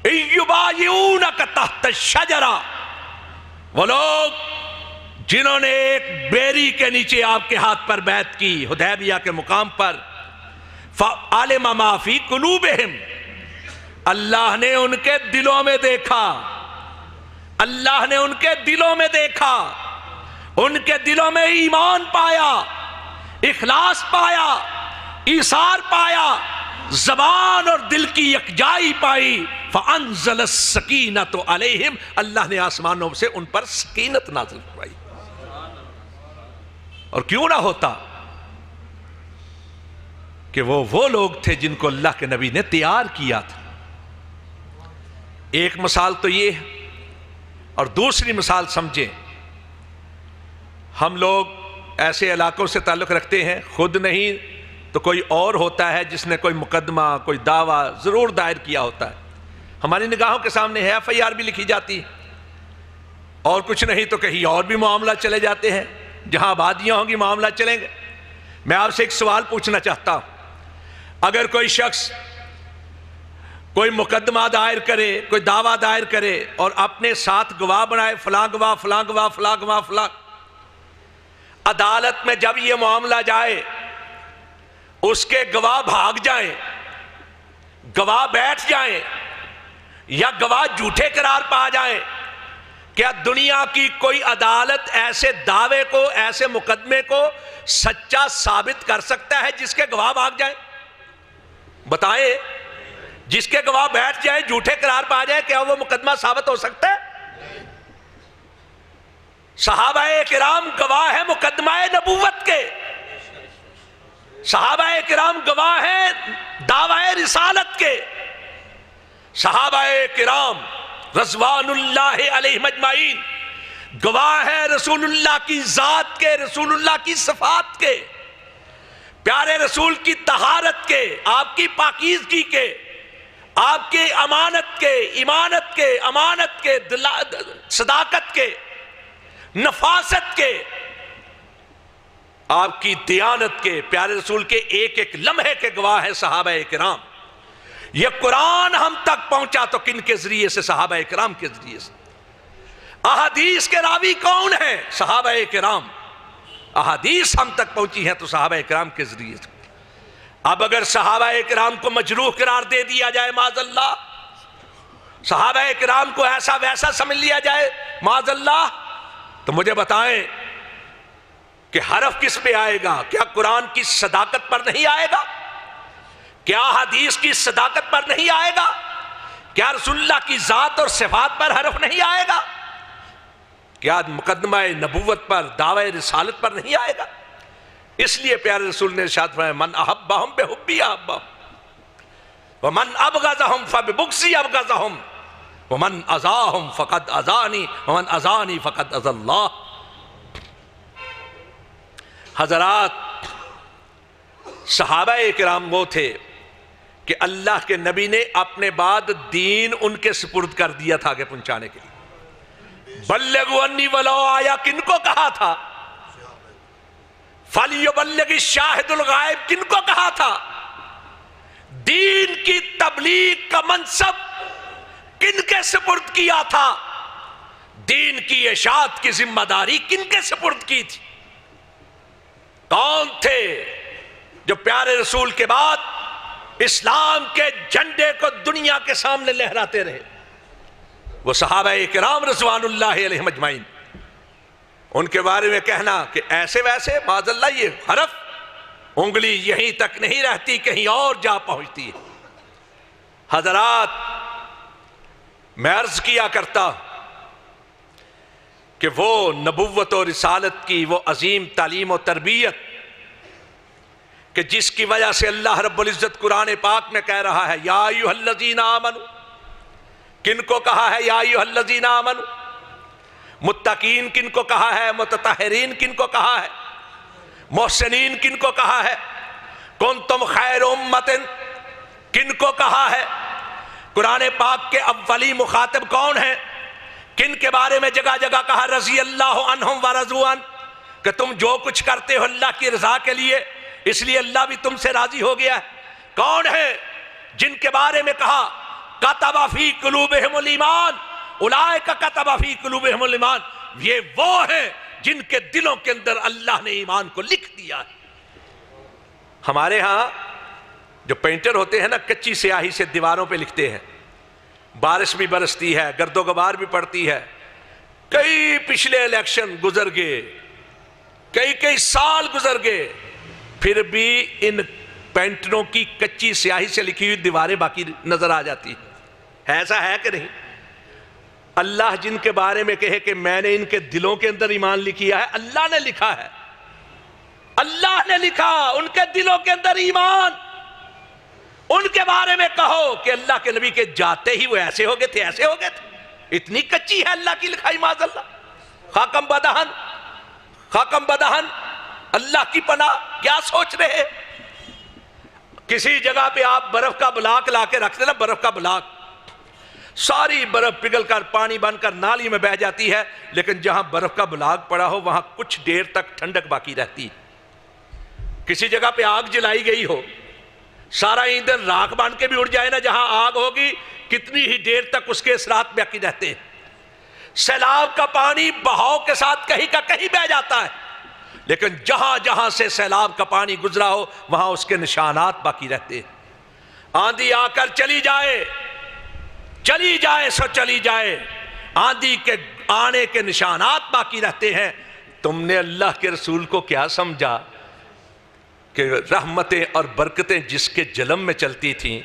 إِذْ يُبَايِعُونَكَ تَحْتَ الشَّجَرَةِ۔ وہ لوگ جنہوں نے ایک بیری کے نیچے آپ کے ہاتھ پر بیعت کی حدیبیہ کے مقام پر، فَعَلِمَ مَا فِي قُلُوبِهِمْ، اللہ نے ان کے دلوں میں دیکھا، اللہ نے ان کے دلوں میں دیکھا، ان کے دلوں میں ایمان پایا، اخلاص پایا، ایثار پایا، زبان اور دل کی یکجائی پائی، فَأَنزَلَ السَّكِينَةُ عَلَيْهِمْ، اللہ نے آسمانوں سے ان پر سکینت نازل فرمائی۔ اور کیوں نہ ہوتا کہ وہ لوگ تھے جن کو اللہ کے نبی نے تیار کیا تھا۔ ایک مثال تو یہ ہے، اور دوسری مثال سمجھیں، ہم لوگ ایسے علاقوں سے تعلق رکھتے ہیں، خود نہیں تو کوئی اور ہوتا ہے جس نے کوئی مقدمہ، کوئی دعویٰ ضرور دائر کیا ہوتا ہے، ہماری نگاہوں کے سامنے ہے، FIR بھی لکھی جاتی ہے، اور کچھ نہیں تو کہیں اور بھی معاملہ چلے جاتے ہیں، جہاں آبادیاں ہوں گی معاملہ چلیں گے۔ میں آپ سے ایک سوال پوچھنا چاہتا ہوں، اگر کوئی شخص کوئی مقدمہ دائر کرے، کوئی دعویٰ دائر کرے، اور اپنے ساتھ گواہ بنائے، فلاں گواہ، فلاں گواہ، فلاں گواہ، فلاں، عدالت میں جب یہ معاملہ جائے، اس کے گواہ بھاگ جائیں، گواہ بیٹھ جائیں، یا گواہ جھوٹے قرار پا جائیں، کیا دنیا کی کوئی عدالت ایسے دعوے کو، ایسے مقدمے کو سچا ثابت کر سکتا ہے جس کے گواہ بھاگ جائیں؟ بتائیں، جس کے گواہ بیٹھ جائیں، جھوٹے قرار پا جائیں، کیا وہ مقدمہ ثابت ہو سکتا ہے؟ صحابہ کرام گواہ ہیں مقدمہ نبوت کے، صحابہ کرام گواہ ہیں دعوی رسالت کے، صحابہ کرام رضوان اللہ علیہم اجمعین گواہ ہیں رسول اللہ کی ذات کے، رسول اللہ کی صفات کے، پیارے رسول کی طہارت کے، آپ کی پاکیزگی کے، آپ کی امانت کے، ایمانت محبت کے، امانت کے، صداقت کے، نفاست کے، آپ کی دیانت کے، پیارے رسول کے ایک ایک لمحے کے گواہ ہیں صحابہ کرام۔ یہ قرآن ہم تک پہنچا تو کن کے ذریعے سے؟ صحابہ کرام کے ذریعے سے۔ احادیث کے راوی کون ہیں؟ صحابہ کرام۔ احادیث ہم تک پہنچی ہیں تو صحابہ کرام کے ذریعے سے۔ اب اگر صحابہ کرام کو مجروح قرار دے دیا جائے معاذ اللہ، صحابہ کرام کو ایسا ویسا سمجھ لیا جائے معاذ اللہ، تو مجھے بتائیں کہ حرف کس پہ آئے گا؟ کیا قرآن کی صداقت پر نہیں آئے گا؟ کیا حدیث کی صداقت پر نہیں آئے گا؟ کیا رسول اللہ کی ذات اور صفات پر حرف نہیں آئے گا؟ کیا مقدمہ نبوت پر، دعوی رسالت پر نہیں آئے گا؟ اس لیے پیارے رسول نے ارشاد فرمایا من احبہم بحبی احبہم ومن ابغضہم فببغضی ابغضہم ومن اذاہم فقد اذانی ومن اذانی فقد اذی اللہ۔ حضرات، صحابہ کرام وہ تھے کہ اللہ کے نبی نے اپنے بعد دین ان کے سپرد کر دیا تھا آگے پہنچانے کے لیے۔ بلغوا انی ولو آیا کن کو کہا تھا؟ فَلْيُبَلِّغِ الشَّاهِدُ الْغَائِبُ کن کو کہا تھا؟ دین کی تبلیغ کا منصب کن کے سپرد کیا تھا؟ دین کی اشاعت کی ذمہ داری کن کے سپرد کی تھی؟ کون تھے جو پیارے رسول کے بعد اسلام کے جھنڈے کو دنیا کے سامنے لہراتے رہے؟ وہ صحابہ کرام رضوان اللہ علیہم اجمعین۔ ان کے بارے میں کہنا کہ ایسے ویسے، معاذ اللہ، یہ حرف انگلی یہیں تک نہیں رہتی، کہیں اور جا پہنچتی ہے۔ حضرات، میں عرض کیا کرتا کہ وہ نبوت و رسالت کی وہ عظیم تعلیم و تربیت کہ جس کی وجہ سے اللہ رب العزت قرآن پاک میں کہہ رہا ہے یا ایھا الذین آمنوا، کن کو کہا ہے یا ایھا الذین آمنوا؟ متقین کن کو کہا ہے؟ متطہرین کن کو کہا ہے؟ محسنین کن کو کہا ہے؟ کنتم خیر امت کن کو کہا ہے؟ قرآن پاک کے اولی مخاطب کون ہیں؟ کن کے بارے میں جگہ جگہ کہا رضی اللہ عنہم ورضوا عنہ، کہ تم جو کچھ کرتے ہو اللہ کی رضا کے لیے، اس لیے اللہ بھی تم سے راضی ہو گیا ہے۔ کون ہے جن کے بارے میں کہا کتب فی قلوبہم الایمان اولئک کتب فی قلوبہم الایمان، یہ وہ ہیں جن کے دلوں کے اندر اللہ نے ایمان کو لکھ دیا ہے۔ ہمارے ہاں جو پینٹر ہوتے ہیں نا، کچی سیاہی سے دیواروں پہ لکھتے ہیں، بارش بھی برستی ہے، گرد و غبار بھی پڑتی ہے، کئی پچھلے الیکشن گزر گئے، کئی سال گزر گئے، پھر بھی ان پینٹروں کی کچی سیاہی سے لکھی ہوئی دیواریں باقی نظر آ جاتی ہیں۔ ایسا ہے کہ نہیں؟ اللہ جن کے بارے میں کہے کہ میں نے ان کے دلوں کے اندر ایمان لکھیا ہے، اللہ نے لکھا ہے، اللہ نے لکھا ان کے دلوں کے اندر ایمان۔ ان کے بارے میں کہو کہ اللہ کے نبی کے جاتے ہی وہ ایسے ہو گئے تھے، ایسے ہو گئے تھے، اتنی کچی ہے اللہ کی لکھائی معاذ اللہ۔ خاکم بدہن، خاکم بدہن، اللہ کی پناہ، کیا سوچ رہے؟ کسی جگہ پہ آپ برف کا بلاک لا کے رکھ دینا، برف کا بلاک، ساری برف پگھل کر پانی بن کر نالی میں بہہ جاتی ہے، لیکن جہاں برف کا بلاک پڑا ہو وہاں کچھ دیر تک ٹھنڈک باقی رہتی ہے۔ کسی جگہ پہ آگ جلائی گئی ہو، سارا ایندھن راکھ بن کے بھی اڑ جائے نا، جہاں آگ ہوگی کتنی ہی دیر تک اس کے اثرات باقی رہتے ہیں۔ سیلاب کا پانی بہاؤ کے ساتھ کہیں کا کہیں بہہ جاتا ہے، لیکن جہاں جہاں سے سیلاب کا پانی گزرا ہو وہاں اس کے نشانات باقی رہتے ہیں۔ آندھی آ کر چلی جائے سو چلی جائے، آندھی کے آنے کے نشانات باقی رہتے ہیں۔ تم نے اللہ کے رسول کو کیا سمجھا کہ رحمتیں اور برکتیں جس کے جلم میں چلتی تھیں،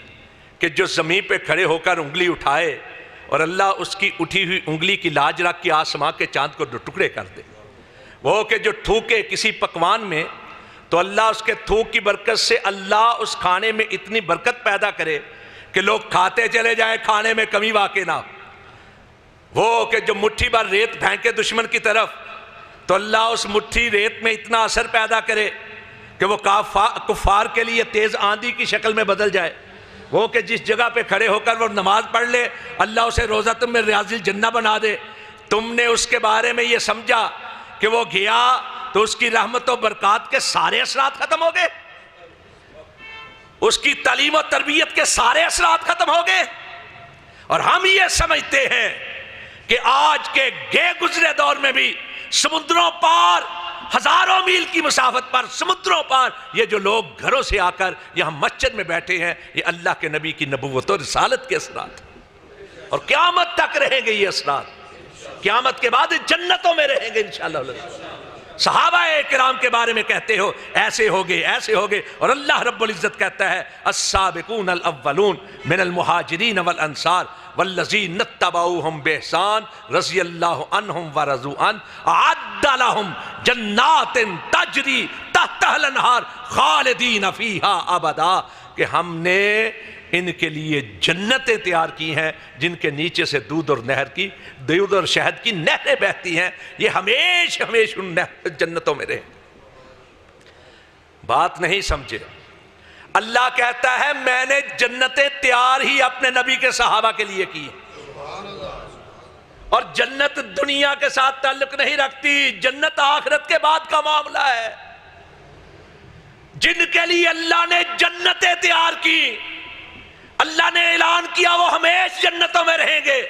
کہ جو زمین پہ کھڑے ہو کر انگلی اٹھائے اور اللہ اس کی اٹھی ہوئی انگلی کی لاج رکھ کے آسمان کے چاند کو دو ٹکڑے کر دے، وہ کہ جو تھوکے کسی پکوان میں تو اللہ اس کے تھوک کی برکت سے اللہ اس کھانے میں اتنی برکت پیدا کرے کہ لوگ کھاتے چلے جائیں، کھانے میں کمی واقع نہ ہو۔ وہ کہ جو مٹھی بھر ریت پھینکے دشمن کی طرف تو اللہ اس مٹھی ریت میں اتنا اثر پیدا کرے کہ وہ کفار کے لیے تیز آندھی کی شکل میں بدل جائے۔ وہ کہ جس جگہ پہ کھڑے ہو کر وہ نماز پڑھ لے اللہ اسے روزۃ من ریاض الجنہ بنا دے. تم نے اس کے بارے میں یہ سمجھا کہ وہ گیا تو اس کی رحمت و برکات کے سارے اثرات ختم ہو گئے, اس کی تعلیم و تربیت کے سارے اثرات ختم ہو گئے. اور ہم یہ سمجھتے ہیں کہ آج کے گئے گزرے دور میں بھی سمندروں پار, ہزاروں میل کی مسافت پر, سمندروں پار یہ جو لوگ گھروں سے آ کر یہاں مسجد میں بیٹھے ہیں, یہ اللہ کے نبی کی نبوت و رسالت کے اثرات, اور قیامت تک رہیں گے یہ اثرات. قیامت کے بعد جنتوں میں رہیں گے انشاءاللہ. صحابہ کرام کے بارے میں کہتے ہو ایسے ہوگے ایسے ہوگے, اور اللہ رب العزت کہتا ہے السابقون الاولون من المہاجرین والانصار والذین اتبعوہم بإحسان رضی اللہ عنہم ورضوا عنہ اعد لہم جنات تجری تحتہا الانہار خالدین فیہا ابدا, کہ ہم نے ان کے لیے جنتیں تیار کی ہیں جن کے نیچے سے دودھ اور شہد کی نہریں بہتی ہیں, یہ ہمیشہ ان جنتوں میں رہیں. بات نہیں سمجھے. اللہ کہتا ہے میں نے جنتیں تیار ہی اپنے نبی کے صحابہ کے لیے کی ہیں, اور جنت دنیا کے ساتھ تعلق نہیں رکھتی, جنت آخرت کے بعد کا معاملہ ہے. جن کے لیے اللہ نے جنتیں تیار کی, اللہ نے اعلان کیا وہ ہمیشہ جنتوں میں رہیں گے.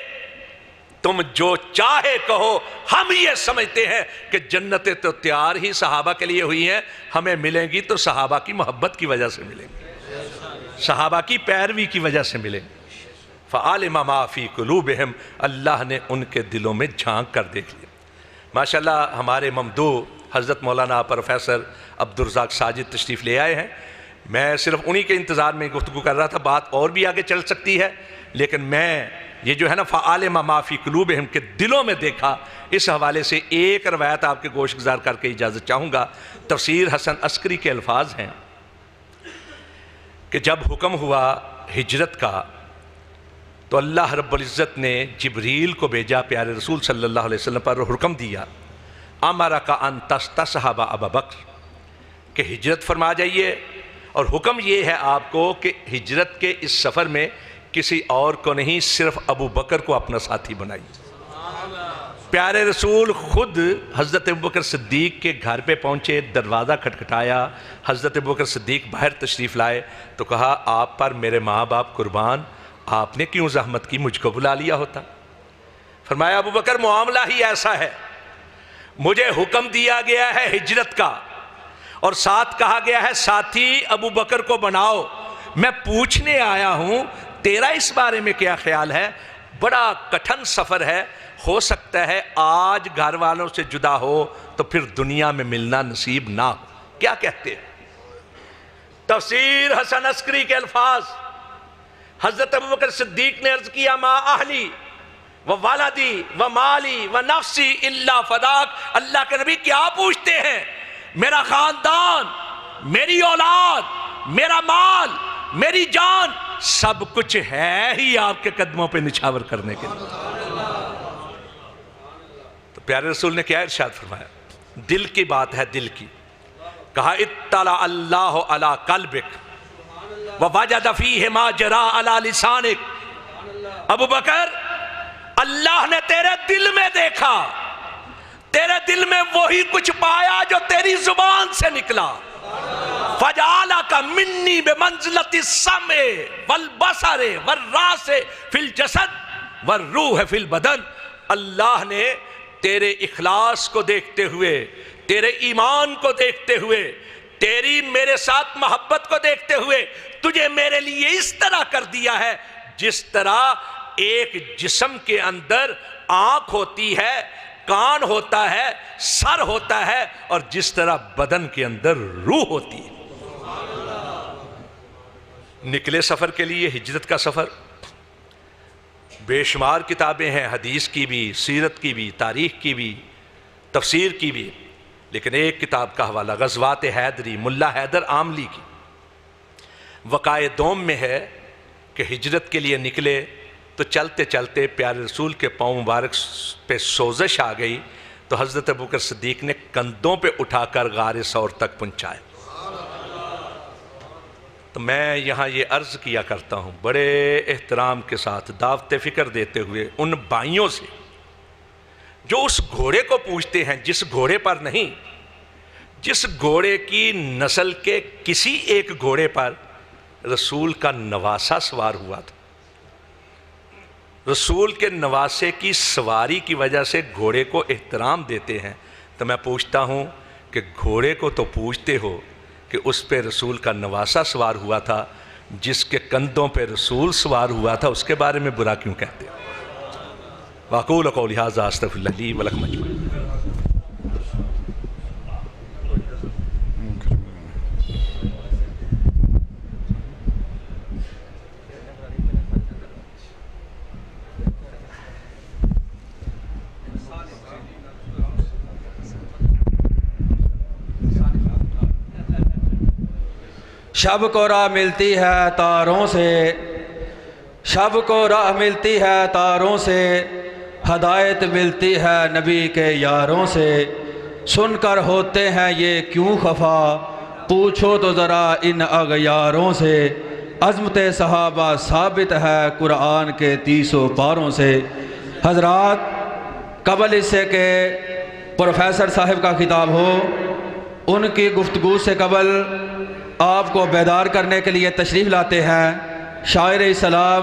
تم جو چاہے کہو, ہم یہ سمجھتے ہیں کہ جنتیں تو تیار ہی صحابہ کے لیے ہوئی ہیں, ہمیں ملیں گی تو صحابہ کی محبت کی وجہ سے ملیں گی, صحابہ کی پیروی کی وجہ سے ملیں گی. فعلم ما فی قلوبہم, اللہ نے ان کے دلوں میں جھانک کر دیکھ لیا. ماشاءاللہ ہمارے ممدوح حضرت مولانا پروفیسر عبدالرزاق ساجد تشریف لے آئے ہیں. میں صرف انہی کے انتظار میں گفتگو کر رہا تھا, بات اور بھی آگے چل سکتی ہے, لیکن میں یہ جو ہے نا فعلم ما فی قلوبہم کے دلوں میں دیکھا, اس حوالے سے ایک روایت آپ کے گوش گزار کر کے اجازت چاہوں گا. تفسیر حسن عسکری کے الفاظ ہیں کہ جب حکم ہوا ہجرت کا تو اللہ رب العزت نے جبریل کو بھیجا پیارے رسول صلی اللہ علیہ وسلم پر, حکم دیا امرک ان تستصحب ابا بکر, کہ ہجرت فرما جائیے, اور حکم یہ ہے آپ کو کہ ہجرت کے اس سفر میں کسی اور کو نہیں, صرف ابو بکر کو اپنا ساتھی بنائیے. پیارے رسول خود حضرت ابو بکر صدیق کے گھر پہ پہنچے, دروازہ کھٹکھٹایا, حضرت ابو بکر صدیق باہر تشریف لائے تو کہا آپ پر میرے ماں باپ قربان, آپ نے کیوں زحمت کی, مجھ کو بلا لیا ہوتا. فرمایا ابو بکر معاملہ ہی ایسا ہے, مجھے حکم دیا گیا ہے ہجرت کا, اور ساتھ کہا گیا ہے ساتھی ابو بکر کو بناؤ, میں پوچھنے آیا ہوں تیرا اس بارے میں کیا خیال ہے. بڑا کٹھن سفر ہے, ہو سکتا ہے آج گھر والوں سے جدا ہو تو پھر دنیا میں ملنا نصیب نہ ہو. کیا کہتے ہیں؟ تفسیر حسن عسکری کے الفاظ, حضرت ابوبکر صدیق نے عرض کیا ما اہلی و والدی و مالی و نفسی الا فداک. اللہ کے نبی کیا پوچھتے ہیں, میرا خاندان, میری اولاد, میرا مال, میری جان, سب کچھ ہے ہی آپ کے قدموں پہ نچھاور کرنے کے لیے. تو پیارے رسول نے کیا ارشاد فرمایا, دل کی بات ہے, دل کی. کہا اطلع اللہ علی قلبک ووجد فیہ ما جرا علی لسانک. ابو بکر اللہ نے تیرے دل میں دیکھا, تیرے دل میں وہی کچھ پایا جو تیری زبان سے نکلا. فجعلک منی بمنزلۃ السمع والبصر والراس فی الجسد والروح فی البدن. اللہ نے تیرے اخلاص کو دیکھتے ہوئے, تیرے ایمان کو دیکھتے ہوئے, تیری میرے ساتھ محبت کو دیکھتے ہوئے تجھے میرے لیے اس طرح کر دیا ہے جس طرح ایک جسم کے اندر آنکھ ہوتی ہے, کان ہوتا ہے, سر ہوتا ہے, اور جس طرح بدن کے اندر روح ہوتی ہے. نکلے سفر کے لیے, ہجرت کا سفر. بے شمار کتابیں ہیں, حدیث کی بھی, سیرت کی بھی, تاریخ کی بھی, تفسیر کی بھی, لیکن ایک کتاب کا حوالہ غزوات حیدری ملا حیدر عاملی کی. وقائے دوم میں ہے کہ ہجرت کے لیے نکلے تو چلتے چلتے پیارے رسول کے پاؤں مبارک پہ سوزش آ گئی, تو حضرت ابوبکر صدیق نے کندھوں پہ اٹھا کر غار ثور تک پہنچائے. تو میں یہاں یہ عرض کیا کرتا ہوں بڑے احترام کے ساتھ، دعوت فکر دیتے ہوئے ان بھائیوں سے جو اس گھوڑے کو پوچھتے ہیں جس گھوڑے پر نہیں، جس گھوڑے کی نسل کے کسی ایک گھوڑے پر رسول کا نواسہ سوار ہوا تھا، رسول کے نواسے کی سواری کی وجہ سے گھوڑے کو احترام دیتے ہیں، تو میں پوچھتا ہوں کہ گھوڑے کو تو پوچھتے ہو کہ اس پہ رسول کا نواسہ سوار ہوا تھا، جس کے کندھوں پہ رسول سوار ہوا تھا اس کے بارے میں برا کیوں کہتے ہو؟ وَأَقُولُ قَوْلِي هَٰذَا أَسْتَغْفِرُ اللَّهَ لِي وَلَكُمْ أَجْمَعِينَ۔ شب کو راہ ملتی ہے تاروں سے، شب کو راہ ملتی ہے تاروں سے، ہدایت ملتی ہے نبی کے یاروں سے، سن کر ہوتے ہیں یہ کیوں خفا، پوچھو تو ذرا ان اغیاروں سے، عظمت صحابہ ثابت ہے قرآن کے 30 پاروں سے۔ حضرات، قبل اس سے کہ پروفیسر صاحب کا خطاب ہو، ان کی گفتگو سے قبل آپ کو بیدار کرنے کے لیے تشریف لاتے ہیں شاعر اسلام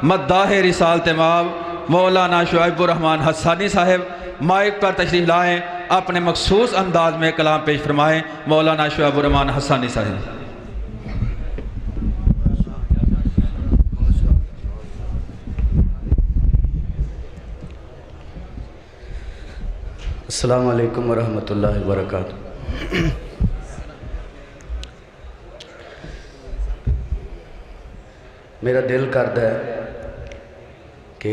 مداح رسالت مآب مولانا شعیب الرحمن حسانی صاحب، مائک پر تشریف لائیں، اپنے مخصوص انداز میں کلام پیش فرمائیں۔ مولانا شعیب الرحمن حسانی صاحب۔ السلام علیکم ورحمۃ اللہ وبرکاتہ۔ میرا دل کرتا ہے کہ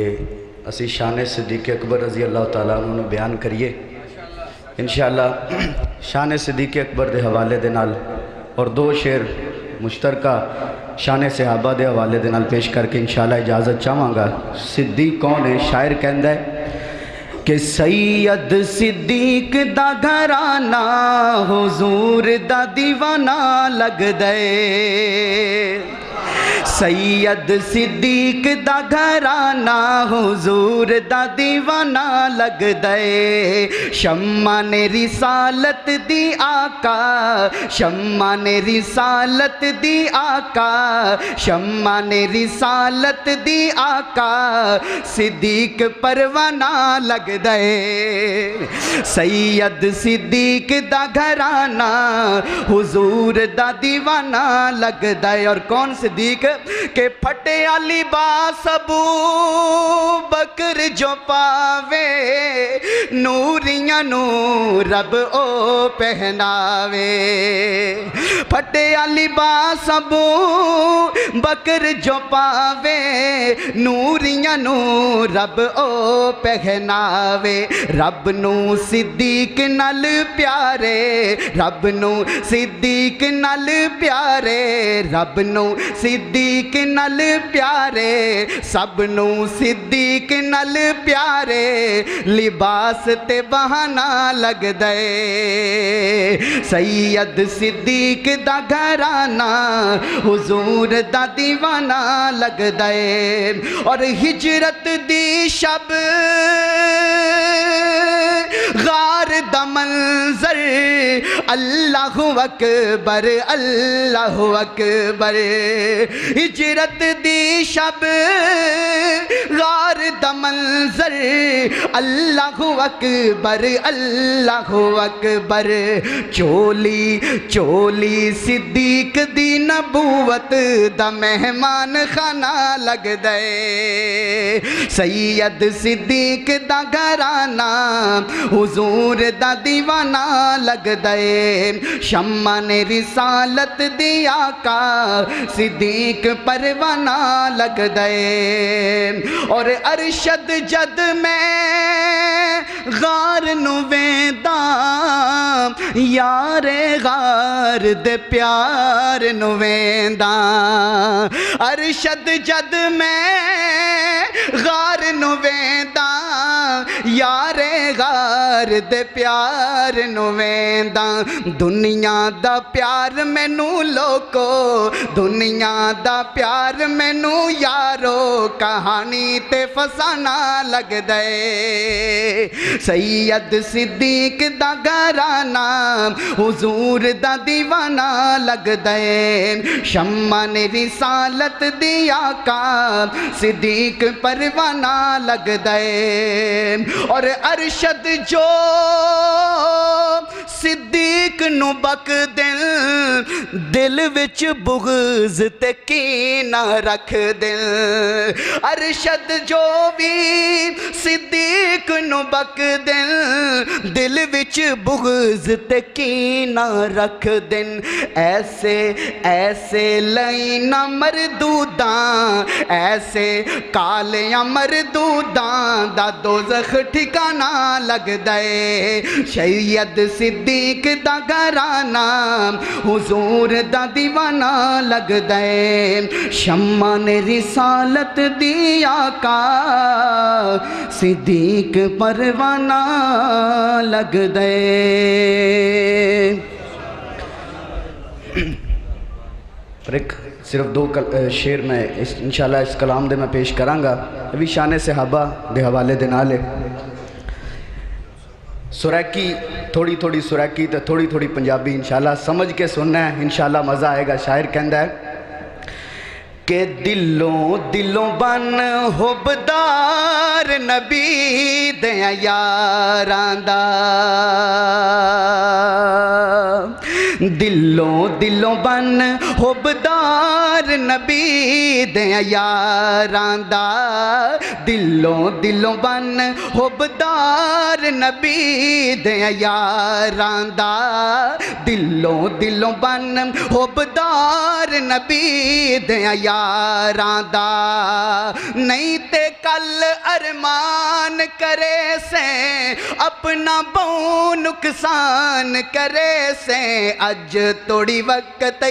اسی شان صدیق اکبر رضی اللہ تعالیٰ عنہ نے بیان کریے انشاءاللہ۔ شان صدیق اکبر دے حوالے دے نال اور 2 شعر مشترکہ شان صحابہ دے حوالے دے نال پیش کر کے انشاءاللہ اجازت چاہواں گا۔ صدیق کون ہے؟ شاعر کہندا ہے کہ سید صدیق دا گھرانہ حضور دا دیوانہ لگ دے، سید صدیق دا گھرانہ حضور دا دیوانہ لگ دے، شمان رسالت دی آقا، شمان رسالت دی آقا، شمان رسالت دی آقا، صدیق پروانہ لگ دے، سید صدیق دا گھرانہ حضور دا دیوانہ لگ دے۔ اور کون صدیق؟ کہ پھٹے لباس ابو بکر جو پاوے، نوریاں نور رب او پہناوے، پھٹے لباس ابو بکر جو پاوے، نوریاں نور رب او پہناوے، رب نو صدیق نال پیارے، رب نو صدیق نال پیارے، رب نو صدیق نال پیارے، سب نو صدیق نال پیارے، لباس تے بہانہ لگ دے، سید صدیق دا گھرانہ حضور دا دیوانہ لگ دے۔ اور ہجرت دی شب غار دا منظر، اللہ اکبر اللہ اکبر، ہجرت دی شب غار دا منظر، اللہ اکبر اللہ اکبر، چولی چولی صدیق دی نبوت دا مہمان خانہ لگ دے، سید صدیق دا گھرانہ حضور دا دیوانہ لگ دے، شمان رسالت دی آقا، صدیق پروانہ لگ دے۔ اور ارشد جد میں غار نو ویندا، یار غار دے پیار نو ویندا، ارشد جد میں غار نو ویندا، یار غار دے پیار نو وینداں دنیا دا پیار مینو لوکو دنیا دا پیار مینو یارو کہانی تے فسانہ لگ دے سید صدیق دا گھرانہ حضور دا دیوانہ لگ دے شمع نے رسالت دی آقا صدیق پروانہ لگ دے اور ارشد جو صدیق نو بک دل وچ بغض تے کینہ رکھ ارشد جو بھی صدیق نو بک دل وچ بغض تے کینہ رکھ ایسے ایسے لائنہ مردوداں ایسے کالیاں مردوداں دا دوزخ ٹھکانہ لگ دے سید صدیق دا گھرانہ حضور دا دیوانہ لگ دے شمع نے رسالت دی آقا صدیق پروانہ لگ دے صرف دو شعر میں انشاءاللہ اس کلام دے میں پیش کرانگا ابھی شان صحابہ دے حوالے دے نالے سریکی تھوڑی تھوڑی سریکی تے تھوڑی تھوڑی پنجابی انشاءاللہ سمجھ کے سننا ہے انشاءاللہ مزہ آئے گا شاعر کہندہ ہے کہ دلوں بن حبدار نبی دیاں یاراں دا دلوں بن حبدار نبی دیاں یاراں دا دلوں بن حبدار نبی دیاں یاراں دا دلوں بن حبدار نبی دیاں یاراں دا نہیں تے کل ارمان کرے سے اپنا بہو نقصان کرے سے اج توڑی وقت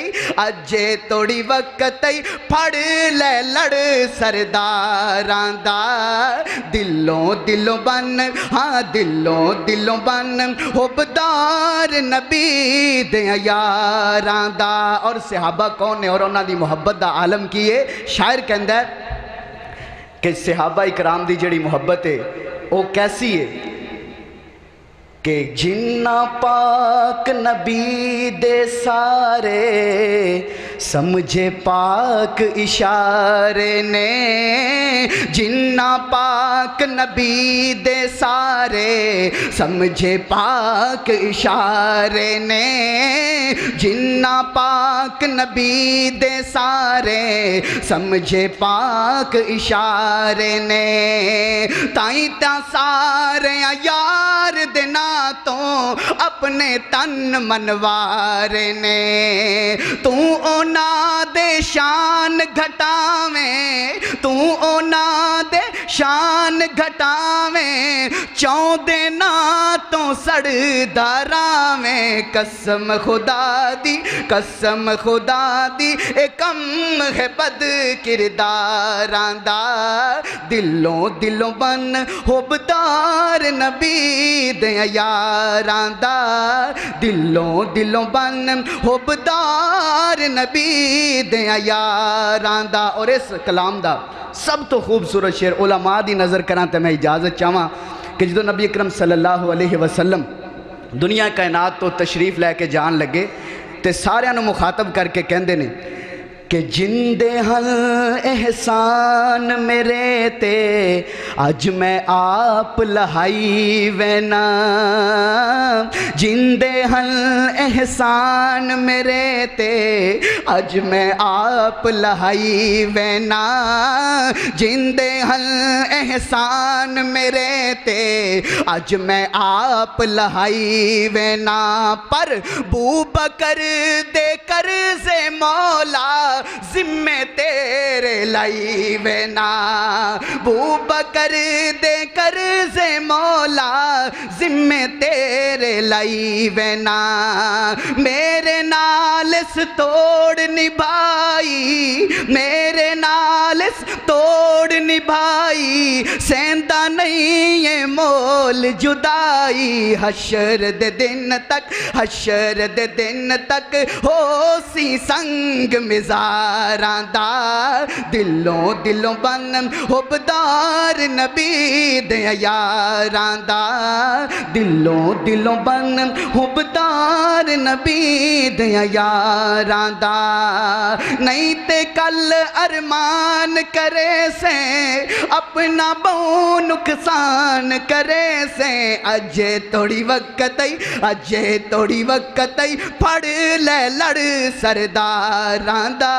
پھڑ لے لڑ سرداراں دا دلوں بن ہاں دلوں بن حبدار نبی دیاں یاراں دا اور صحابہ کون نے اور انہاں دی محبت دا عالم کیے شاعر کہندہ ہے کہ صحابہ اکرام دی جڑی محبت ہے وہ کیسی ہے کہ جنہ پاک نبی دے سارے سمجھے پاک اشارے نے جنہ پاک نبی دے سارے سمجھے پاک اشارے نے جنہ پاک نبی دے سارے سمجھے پاک اشارے نے تائیں تا سارے یار دینا تو اپنے تن منوارے نے تو اونا دے شان گھٹاویں تو اونا دے شان گھٹاویں چون دینا تو سڑ داراویں قسم خدا دی اے کم ہے بد کرداراں دا دلوں بن حبدار نبی دیاں یاراں دا دلوں بن حبدار نبی دیاں یاراں دا اور اس کلام دا سب تو خوبصورت شعر علماء دی نظر کراں تے میں اجازت چاہواں کہ جدو نبی اکرم صلی اللہ علیہ وسلم دنیا کائنات تو تشریف لے کے جان لگے تے سارے انہوں مخاطب کر کے کہندے نے کہ جندے ہل احسان میرے تے اج میں آپ لہائی وینا جندے ہل احسان میرے تے اج میں آپ لہائی وینا جندے ہل احسان میرے تے اج میں آپ لہائی وینا پر بو بکر دے قرض مولا ذمے تیرے لائی وینا ابو بکر دے قرض مولا ذمے تیرے لائی وینا میرے نال اس توڑ نبھائی میرے نال اس توڑ نبھائی سیندا نہیں ہے مول جدائی حشر دے دن تک حشر دے دن تک ہو سی سنگ مزاراں دا دلوں دلوں بن حبدار نبی دے یاراں دا دلوں دلوں بن حبدار نبی دے یاراں دا نہیں تے کل ارمان کرے سے اپنا بہو نقصان کرے سے اجے توڑی وقت ای اجے توڑی وقت ای پھڑ لے لڑ سرداراں دا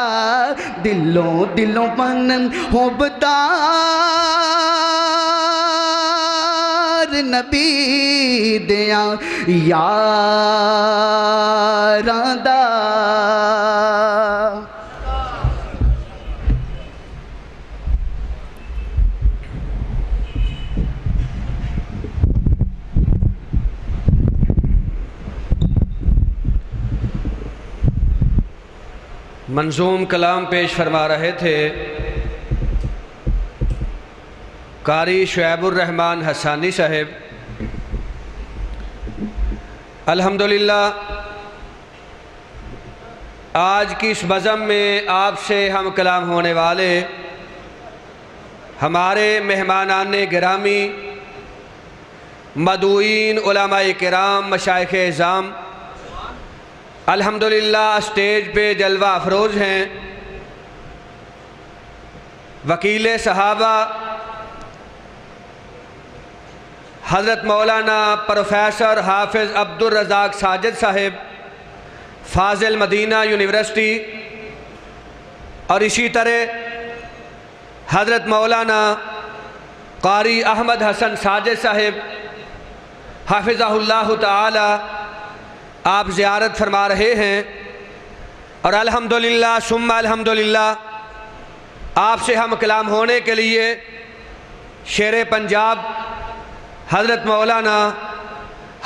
دلوں دلوں بن حبدار نبی دیاں یاراں دا منظوم کلام پیش فرما رہے تھے قاری شعیب الرحمن حسانی صاحب. الحمدللہ آج کی اس بزم میں آپ سے ہم کلام ہونے والے ہمارے مہمانان گرامی مدعوین علماء کرام مشائخ اعظام الحمدللہ اسٹیج پہ جلوہ افروز ہیں. وکیل صحابہ حضرت مولانا پروفیسر حافظ عبدالرزاق ساجد صاحب فاضل مدینہ یونیورسٹی اور اسی طرح حضرت مولانا قاری احمد حسن ساجد صاحب حافظہ اللہ تعالی آپ زیارت فرما رہے ہیں. اور الحمدللہ ثم الحمدللہ آپ سے ہم کلام ہونے کے لیے شیر پنجاب حضرت مولانا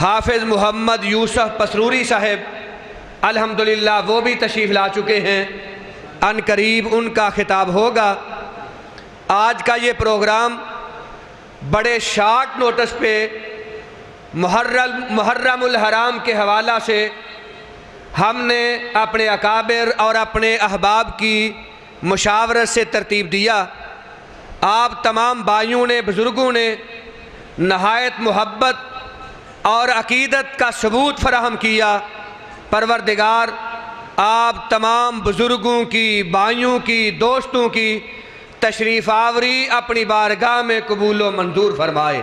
حافظ محمد یوسف پسروری صاحب الحمدللہ وہ بھی تشریف لا چکے ہیں. ان قریب ان کا خطاب ہوگا. آج کا یہ پروگرام بڑے شارٹ نوٹس پہ محرم الحرام کے حوالہ سے ہم نے اپنے اکابر اور اپنے احباب کی مشاورت سے ترتیب دیا. آپ تمام بھائیوں نے بزرگوں نے نہایت محبت اور عقیدت کا ثبوت فراہم کیا. پروردگار آپ تمام بزرگوں کی بھائیوں کی دوستوں کی تشریف آوری اپنی بارگاہ میں قبول و منظور فرمائے.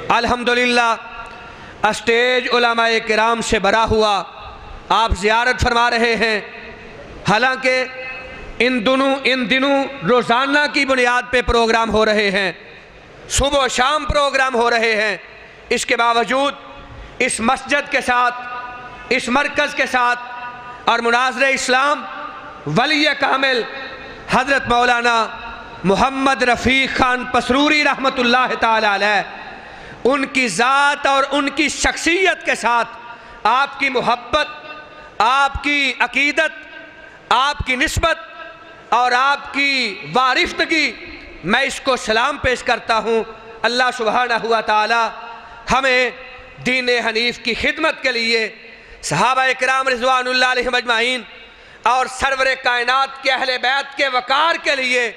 الحمدللہ اسٹیج علماء کرام سے بھرا ہوا آپ زیارت فرما رہے ہیں. حالانکہ ان دنوں روزانہ کی بنیاد پہ پروگرام ہو رہے ہیں, صبح و شام پروگرام ہو رہے ہیں. اس کے باوجود اس مسجد کے ساتھ, اس مرکز کے ساتھ اور مناظر اسلام ولی کامل حضرت مولانا محمد رفیق خان پسروری رحمۃ اللہ تعالی علیہ ان کی ذات اور ان کی شخصیت کے ساتھ آپ کی محبت, آپ کی عقیدت, آپ کی نسبت اور آپ کی وارفتگی میں اس کو سلام پیش کرتا ہوں. اللہ سبحانہ و تعالی ہمیں دین حنیف کی خدمت کے لیے صحابہ اکرام رضوان اللہ علیہم اجمعین اور سرور کائنات کے اہل بیت کے وقار کے لیے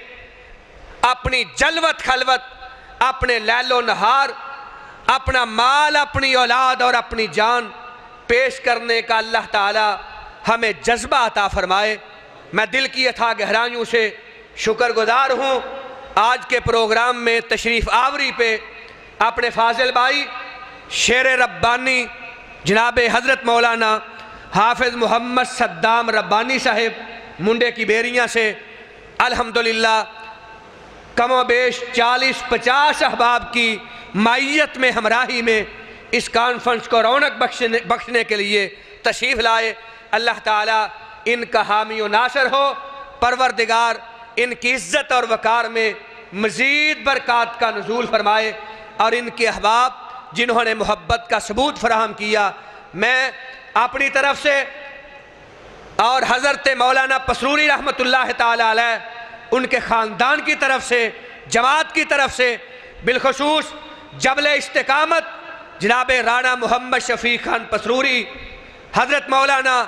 اپنی جلوت خلوت, اپنے لیل و نہار, اپنا مال, اپنی اولاد اور اپنی جان پیش کرنے کا اللہ تعالی ہمیں جذبہ عطا فرمائے. میں دل کی اتھاہ گہرائیوں سے شکر گزار ہوں. آج کے پروگرام میں تشریف آوری پہ اپنے فاضل بھائی شیر ربانی جناب حضرت مولانا حافظ محمد صدام ربانی صاحب منڈے کی بیریاں سے الحمدللہ کم و بیش 40-50 احباب کی معیت میں ہمراہی میں اس کانفرنس کو رونق بخشنے کے لیے تشریف لائے. اللہ تعالیٰ ان کا حامی و ناصر ہو پروردگار ان کی عزت اور وقار میں مزید برکات کا نزول فرمائے، اور ان کے احباب جنہوں نے محبت کا ثبوت فراہم کیا، میں اپنی طرف سے اور حضرت مولانا پسروری رحمۃ اللہ تعالی علیہ ان کے خاندان کی طرف سے، جماعت کی طرف سے، بالخصوص جبل استقامت جناب رانا محمد شفیق خان پسروری، حضرت مولانا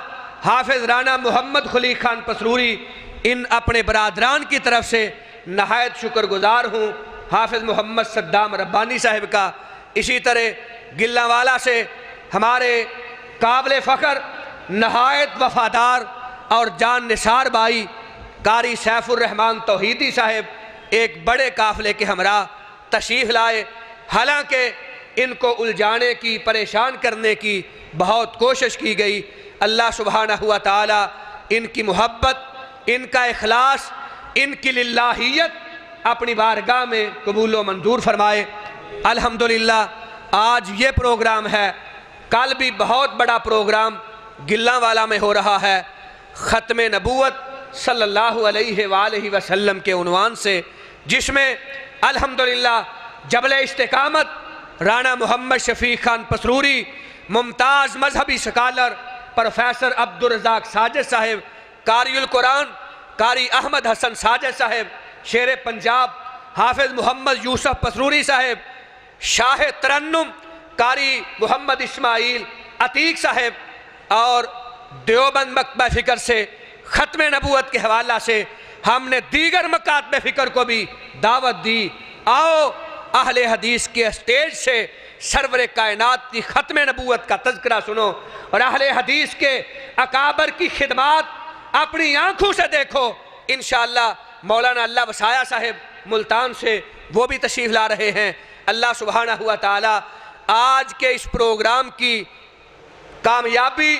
حافظ رانا محمد خلیق خان پسروری، ان اپنے برادران کی طرف سے نہایت شکر گزار ہوں، حافظ محمد صدام ربانی صاحب کا۔ اسی طرح گلانوالہ سے ہمارے قابل فخر نہایت وفادار اور جان نثار بھائی قاری سیف الرحمان توحیدی صاحب ایک بڑے قافلے کے ہمراہ تشریف لائے، حالانکہ ان کو الجھانے کی، پریشان کرنے کی بہت کوشش کی گئی۔ اللہ سبحانہ و تعالی ان کی محبت، ان کا اخلاص، ان کی للہیت اپنی بارگاہ میں قبول و منظور فرمائے۔ الحمدللہ آج یہ پروگرام ہے، کل بھی بہت بڑا پروگرام گلانوالہ میں ہو رہا ہے، ختم نبوت صلی اللہ علیہ وآلہ وسلم کے عنوان سے، جس میں الحمدللہ جبل استقامت رانا محمد شفیق خان پسروری، ممتاز مذہبی سکالر پروفیسر عبدالرزاق ساجد صاحب، قاری القرآن قاری احمد حسن ساجد صاحب، شیر پنجاب حافظ محمد یوسف پسروری صاحب، شاہ ترنم قاری محمد اسماعیل عتیق صاحب، اور دیوبند مکتبہ فکر سے ختم نبوت کے حوالہ سے ہم نے دیگر مکاتب فکر کو بھی دعوت دی، آؤ اہل حدیث کے اسٹیج سے سرور کائنات کی ختم نبوت کا تذکرہ سنو، اور اہل حدیث کے اکابر کی خدمات اپنی آنکھوں سے دیکھو۔ انشاءاللہ مولانا اللہ وسایا صاحب ملتان سے وہ بھی تشریف لا رہے ہیں۔ اللہ سبحانہ و تعالی آج کے اس پروگرام کی کامیابی،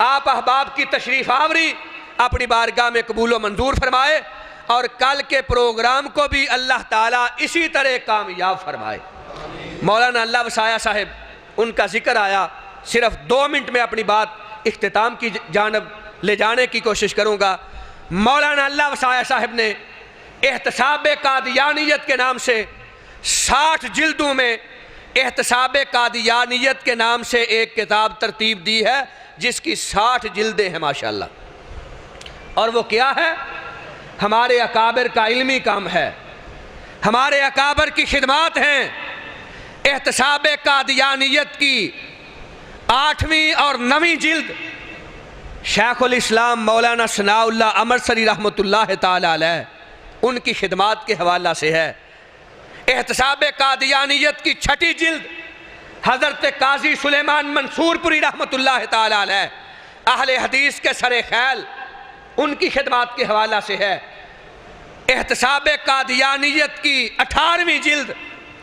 آپ احباب کی تشریف آوری اپنی بارگاہ میں قبول و منظور فرمائے، اور کل کے پروگرام کو بھی اللہ تعالیٰ اسی طرح کامیاب فرمائے۔ مولانا اللہ وسایا صاحب ان کا ذکر آیا، صرف 2 منٹ میں اپنی بات اختتام کی جانب لے جانے کی کوشش کروں گا۔ مولانا اللہ وسایا صاحب نے احتساب قادیانیت کے نام سے 60 جلدوں میں احتساب قادیانیت کے نام سے ایک کتاب ترتیب دی ہے، جس کی 60 جلدیں ہیں ماشاءاللہ، اور وہ کیا ہے؟ ہمارے اکابر کا علمی کام ہے، ہمارے اکابر کی خدمات ہیں۔ احتساب قادیانیت کی 8ویں اور 9ویں جلد شیخ الاسلام مولانا ثناء اللہ امرسری رحمۃ اللہ تعالی علیہ ان کی خدمات کے حوالہ سے ہے۔ احتساب قادیانیت کی 6ٹھی جلد حضرت قاضی سلیمان منصور پوری رحمۃ اللہ تعالی علیہ اہل حدیث کے سر خیل ان کی خدمات کے حوالہ سے ہے۔ احتساب قادیانیت کی 18ویں جلد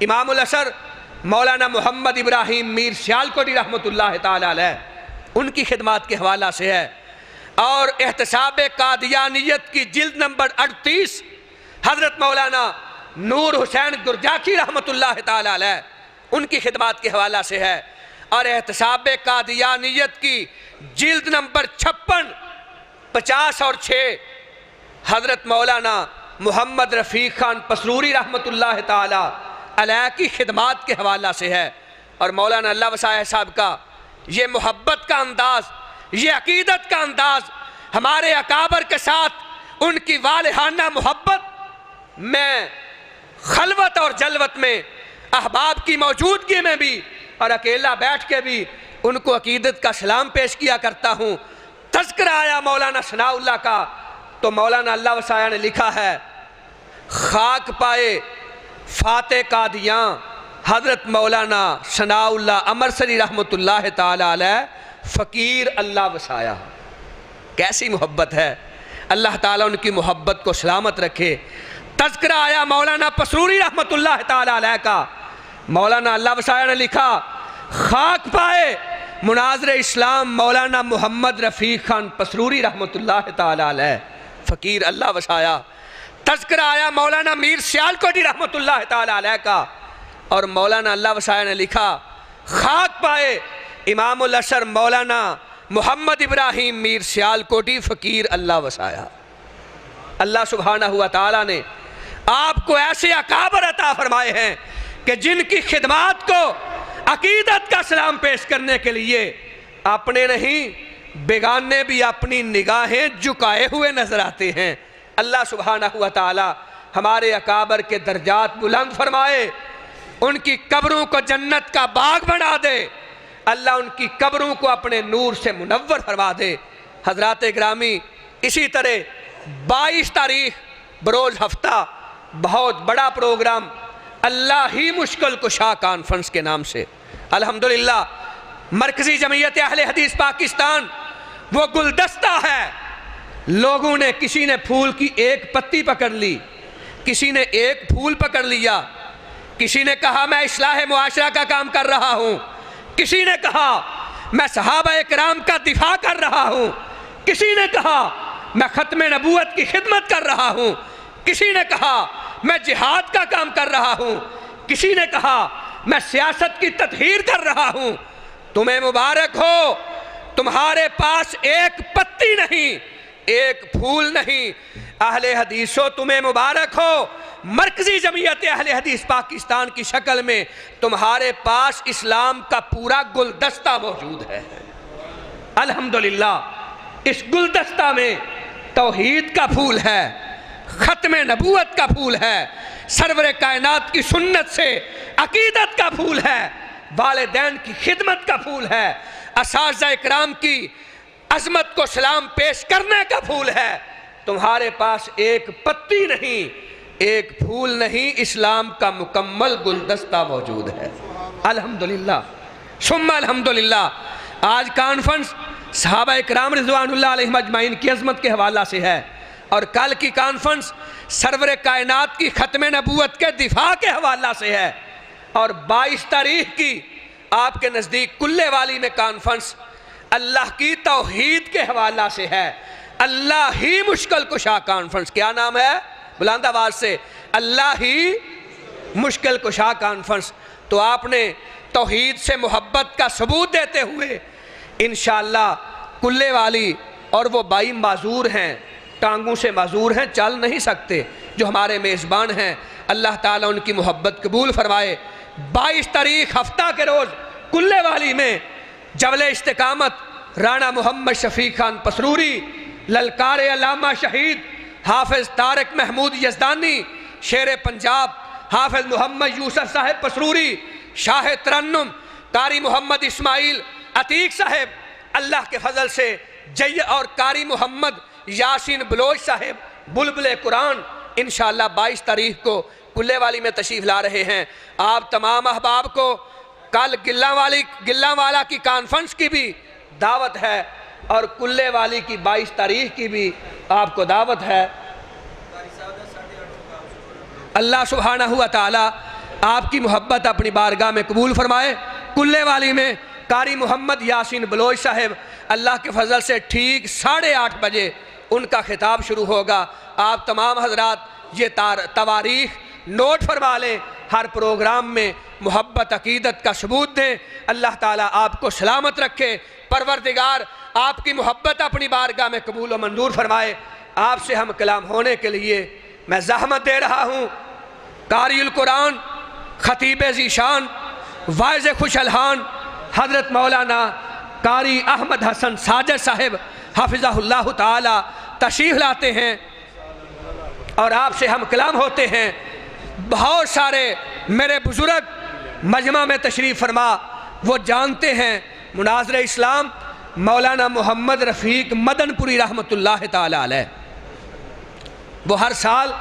امام الاثر مولانا محمد ابراہیم میر سیالکوٹی رحمۃ اللہ تعالی علیہ ان کی خدمات کے حوالہ سے ہے۔ اور احتساب قادیانیت کی جلد نمبر 38 حضرت مولانا نور حسین گرجاکی رحمۃ اللہ تعالی علیہ ان کی خدمات کے حوالہ سے ہے۔ اور احتساب قادیانیت کی جلد نمبر 56 50 اور 6 حضرت مولانا محمد رفیق خان پسروری رحمۃ اللہ تعالی علیہ کی خدمات کے حوالہ سے ہے۔ اور مولانا اللہ وسایا صاحب کا یہ محبت کا انداز، یہ عقیدت کا انداز، ہمارے اکابر کے ساتھ ان کی والہانہ محبت، میں خلوت اور جلوت میں احباب کی موجودگی میں بھی اور اکیلا بیٹھ کے بھی ان کو عقیدت کا سلام پیش کیا کرتا ہوں۔ تذکرہ آیا مولانا ثناء اللہ کا تو مولانا اللہ وسایا نے لکھا ہے، خاک پائے فاتح قادیاں حضرت مولانا ثناء اللہ امرسری رحمۃ اللہ تعالی علیہ فقیر اللہ وسایا۔ کیسی محبت ہے، اللہ تعالیٰ ان کی محبت کو سلامت رکھے۔ تذکرہ آیا مولانا پسروری رحمۃ اللہ تعالی علیہ کا، مولانا اللہ وسایا نے لکھا، خاک پائے مناظر اسلام مولانا محمد رفیق خان پسروری رحمۃ اللہ تعالی علیہ فقیر اللہ وسایا۔ تذکرہ آیا مولانا میر سیالکوٹی رحمۃ اللہ تعالی علیہ کا، اور مولانا اللہ وسایا نے لکھا، خاک پائے امام الاثر مولانا محمد ابراہیم میر سیالکوٹی فقیر اللہ وسایا۔ اللہ سبحانہ ہوا تعالیٰ نے آپ کو ایسے اکابر عطا فرمائے ہیں کہ جن کی خدمات کو عقیدت کا سلام پیش کرنے کے لیے اپنے نہیں بیگانے بھی اپنی نگاہیں جھکائے ہوئے نظر آتے ہیں۔ اللہ سبحانہ ہوا تعالیٰ ہمارے اکابر کے درجات بلند فرمائے، ان کی قبروں کو جنت کا باغ بنا دے، اللہ ان کی قبروں کو اپنے نور سے منور فرما دے۔ حضرات گرامی، اسی طرح 22 تاریخ بروز ہفتہ بہت بڑا پروگرام اللہ ہی مشکل کشا کانفرنس کے نام سے الحمدللہ مرکزی جمعیت اہل حدیث پاکستان وہ گلدستہ ہے۔ لوگوں نے، کسی نے پھول کی ایک پتی پکڑ لی، کسی نے ایک پھول پکڑ لیا، کسی نے کہا میں اصلاح معاشرہ کا کام کر رہا ہوں، کسی نے کہا میں صحابہ کرام کا دفاع کر رہا ہوں، کسی نے کہا میں ختم نبوت کی خدمت کر رہا ہوں، کسی نے کہا میں جہاد کا کام کر رہا ہوں، کسی نے کہا میں سیاست کی تطہیر کر رہا ہوں۔ تمہیں مبارک ہو، تمہارے پاس ایک پتی نہیں، ایک پھول نہیں۔ اہل حدیثوں تمہیں مبارک ہو، مرکزی جمعیت اہل حدیث پاکستان کی شکل میں تمہارے پاس اسلام کا پورا گلدستہ موجود ہے۔ الحمدللہ اس گلدستہ میں توحید کا پھول ہے، ختم نبوت کا پھول ہے، سرور کائنات کی سنت سے عقیدت کا پھول ہے، والدین کی خدمت کا پھول ہے، اساتذہ اکرام کی عظمت کو سلام پیش کرنے کا پھول ہے۔ تمہارے پاس ایک پتی نہیں، ایک پھول نہیں، اسلام کا مکمل گلدستہ موجود ہے۔ الحمدللہ ثم الحمدللہ۔ آج کانفرنس صحابہ اکرام رضوان اللہ علیہم اجمعین کی عظمت کے حوالہ سے ہے، اور کل کی کانفرنس سرور کائنات کی ختم نبوت کے دفاع کے حوالہ سے ہے، اور 22 تاریخ کی آپ کے نزدیک کلے والی میں کانفرنس اللہ کی توحید کے حوالہ سے ہے۔ اللہ ہی مشکل کشا کانفرنس، کیا نام ہے؟ بلند آواز سے، اللہ ہی مشکل کشا کانفرنس۔ تو آپ نے توحید سے محبت کا ثبوت دیتے ہوئے انشاءاللہ کلے والی، اور وہ 22 معذور ہیں، ٹانگوں سے معذور ہیں، چل نہیں سکتے، جو ہمارے میزبان ہیں، اللہ تعالیٰ ان کی محبت قبول فرمائے۔ 22 تاریخ ہفتہ کے روز کلے والی میں جبل استقامت رانا محمد شفیق خان پسروری، للکار علامہ شہید حافظ طارق محمود یزدانی، شیر پنجاب حافظ محمد یوسف صاحب پسروری، شاہ ترنم قاری محمد اسماعیل عتیق صاحب، اللہ کے فضل سے اور قاری محمد یاسین بلوچ صاحب بلبل قرآن انشاءاللہ 22 تاریخ کو کلے والی میں تشریف لا رہے ہیں۔ آپ تمام احباب کو کل گلہ والا کی کانفرنس کی بھی دعوت ہے، اور کلے والی کی 22 تاریخ کی بھی آپ کو دعوت ہے۔ اللہ سبحانہ ہوا تعالی آپ کی محبت اپنی بارگاہ میں قبول فرمائے۔ کلے والی میں قاری محمد یاسین بلوچ صاحب اللہ کے فضل سے ٹھیک 8:30 بجے ان کا خطاب شروع ہوگا۔ آپ تمام حضرات یہ تواریخ نوٹ فرما لیں، ہر پروگرام میں محبت عقیدت کا ثبوت دیں۔ اللہ تعالیٰ آپ کو سلامت رکھے، پروردگار آپ کی محبت اپنی بارگاہ میں قبول و منظور فرمائے۔ آپ سے ہم کلام ہونے کے لیے میں زحمت دے رہا ہوں، قاری القرآن، خطیب ذیشان، واعظ خوش الحان حضرت مولانا قاری احمد حسن ساجد صاحب حافظہ اللہ تعالی تشریف لاتے ہیں، اور آپ سے ہم کلام ہوتے ہیں۔ بہت سارے میرے بزرگ مجمع میں تشریف فرما، وہ جانتے ہیں مناظر اسلام مولانا محمد رفیق مدن پوری رحمۃ اللہ تعالی علیہ، وہ ہر سال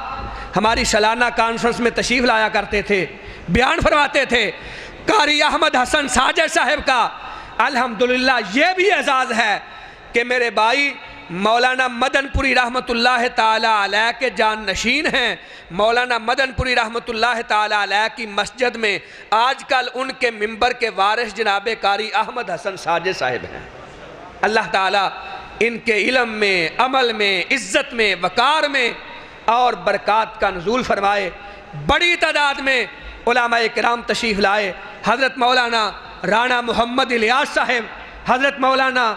ہماری سالانہ کانفرنس میں تشریف لایا کرتے تھے، بیان فرماتے تھے۔ قاری احمد حسن ساجد صاحب کا الحمدللہ یہ بھی اعزاز ہے کہ میرے بھائی مولانا مدن پوری رحمۃ اللہ تعالی علیہ کے جان نشین ہیں۔ مولانا مدن پوری رحمۃ اللہ تعالی علیہ کی مسجد میں آج کل ان کے ممبر کے وارث جناب قاری احمد حسن ساجد صاحب ہیں۔ اللہ تعالیٰ ان کے علم میں، عمل میں، عزت میں، وقار میں اور برکات کا نزول فرمائے۔ بڑی تعداد میں علماء کرام تشریف لائے، حضرت مولانا رانا محمد الیاس صاحب، حضرت مولانا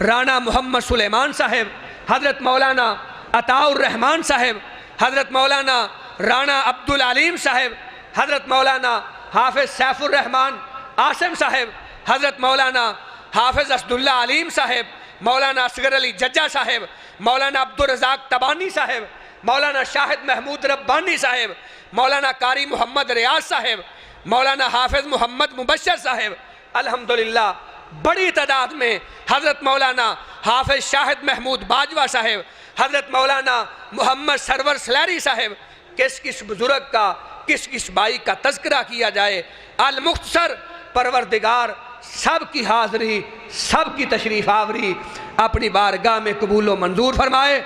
رانا محمد سلیمان صاحب، حضرت مولانا عطاء الرحمان صاحب، حضرت مولانا رانا عبدالعلیم صاحب، حضرت مولانا حافظ سیف الرحمان عاصم صاحب، حضرت مولانا حافظ اسد اللہ علیم صاحب، مولانا اصغر علی ججا صاحب، مولانا عبدالرزاق تبانی صاحب، مولانا شاہد محمود ربانی صاحب، مولانا قاری محمد ریاض صاحب، مولانا حافظ محمد مبشر صاحب، الحمدللہ بڑی تعداد میں حضرت مولانا حافظ شاہد محمود باجوہ صاحب، حضرت مولانا محمد سرور سلیری صاحب. کس کس بزرگ کا کس کس بائی کا تذکرہ کیا جائے. المختصر پروردگار سب کی حاضری، سب کی تشریف آوری اپنی بارگاہ میں قبول و منظور فرمائے.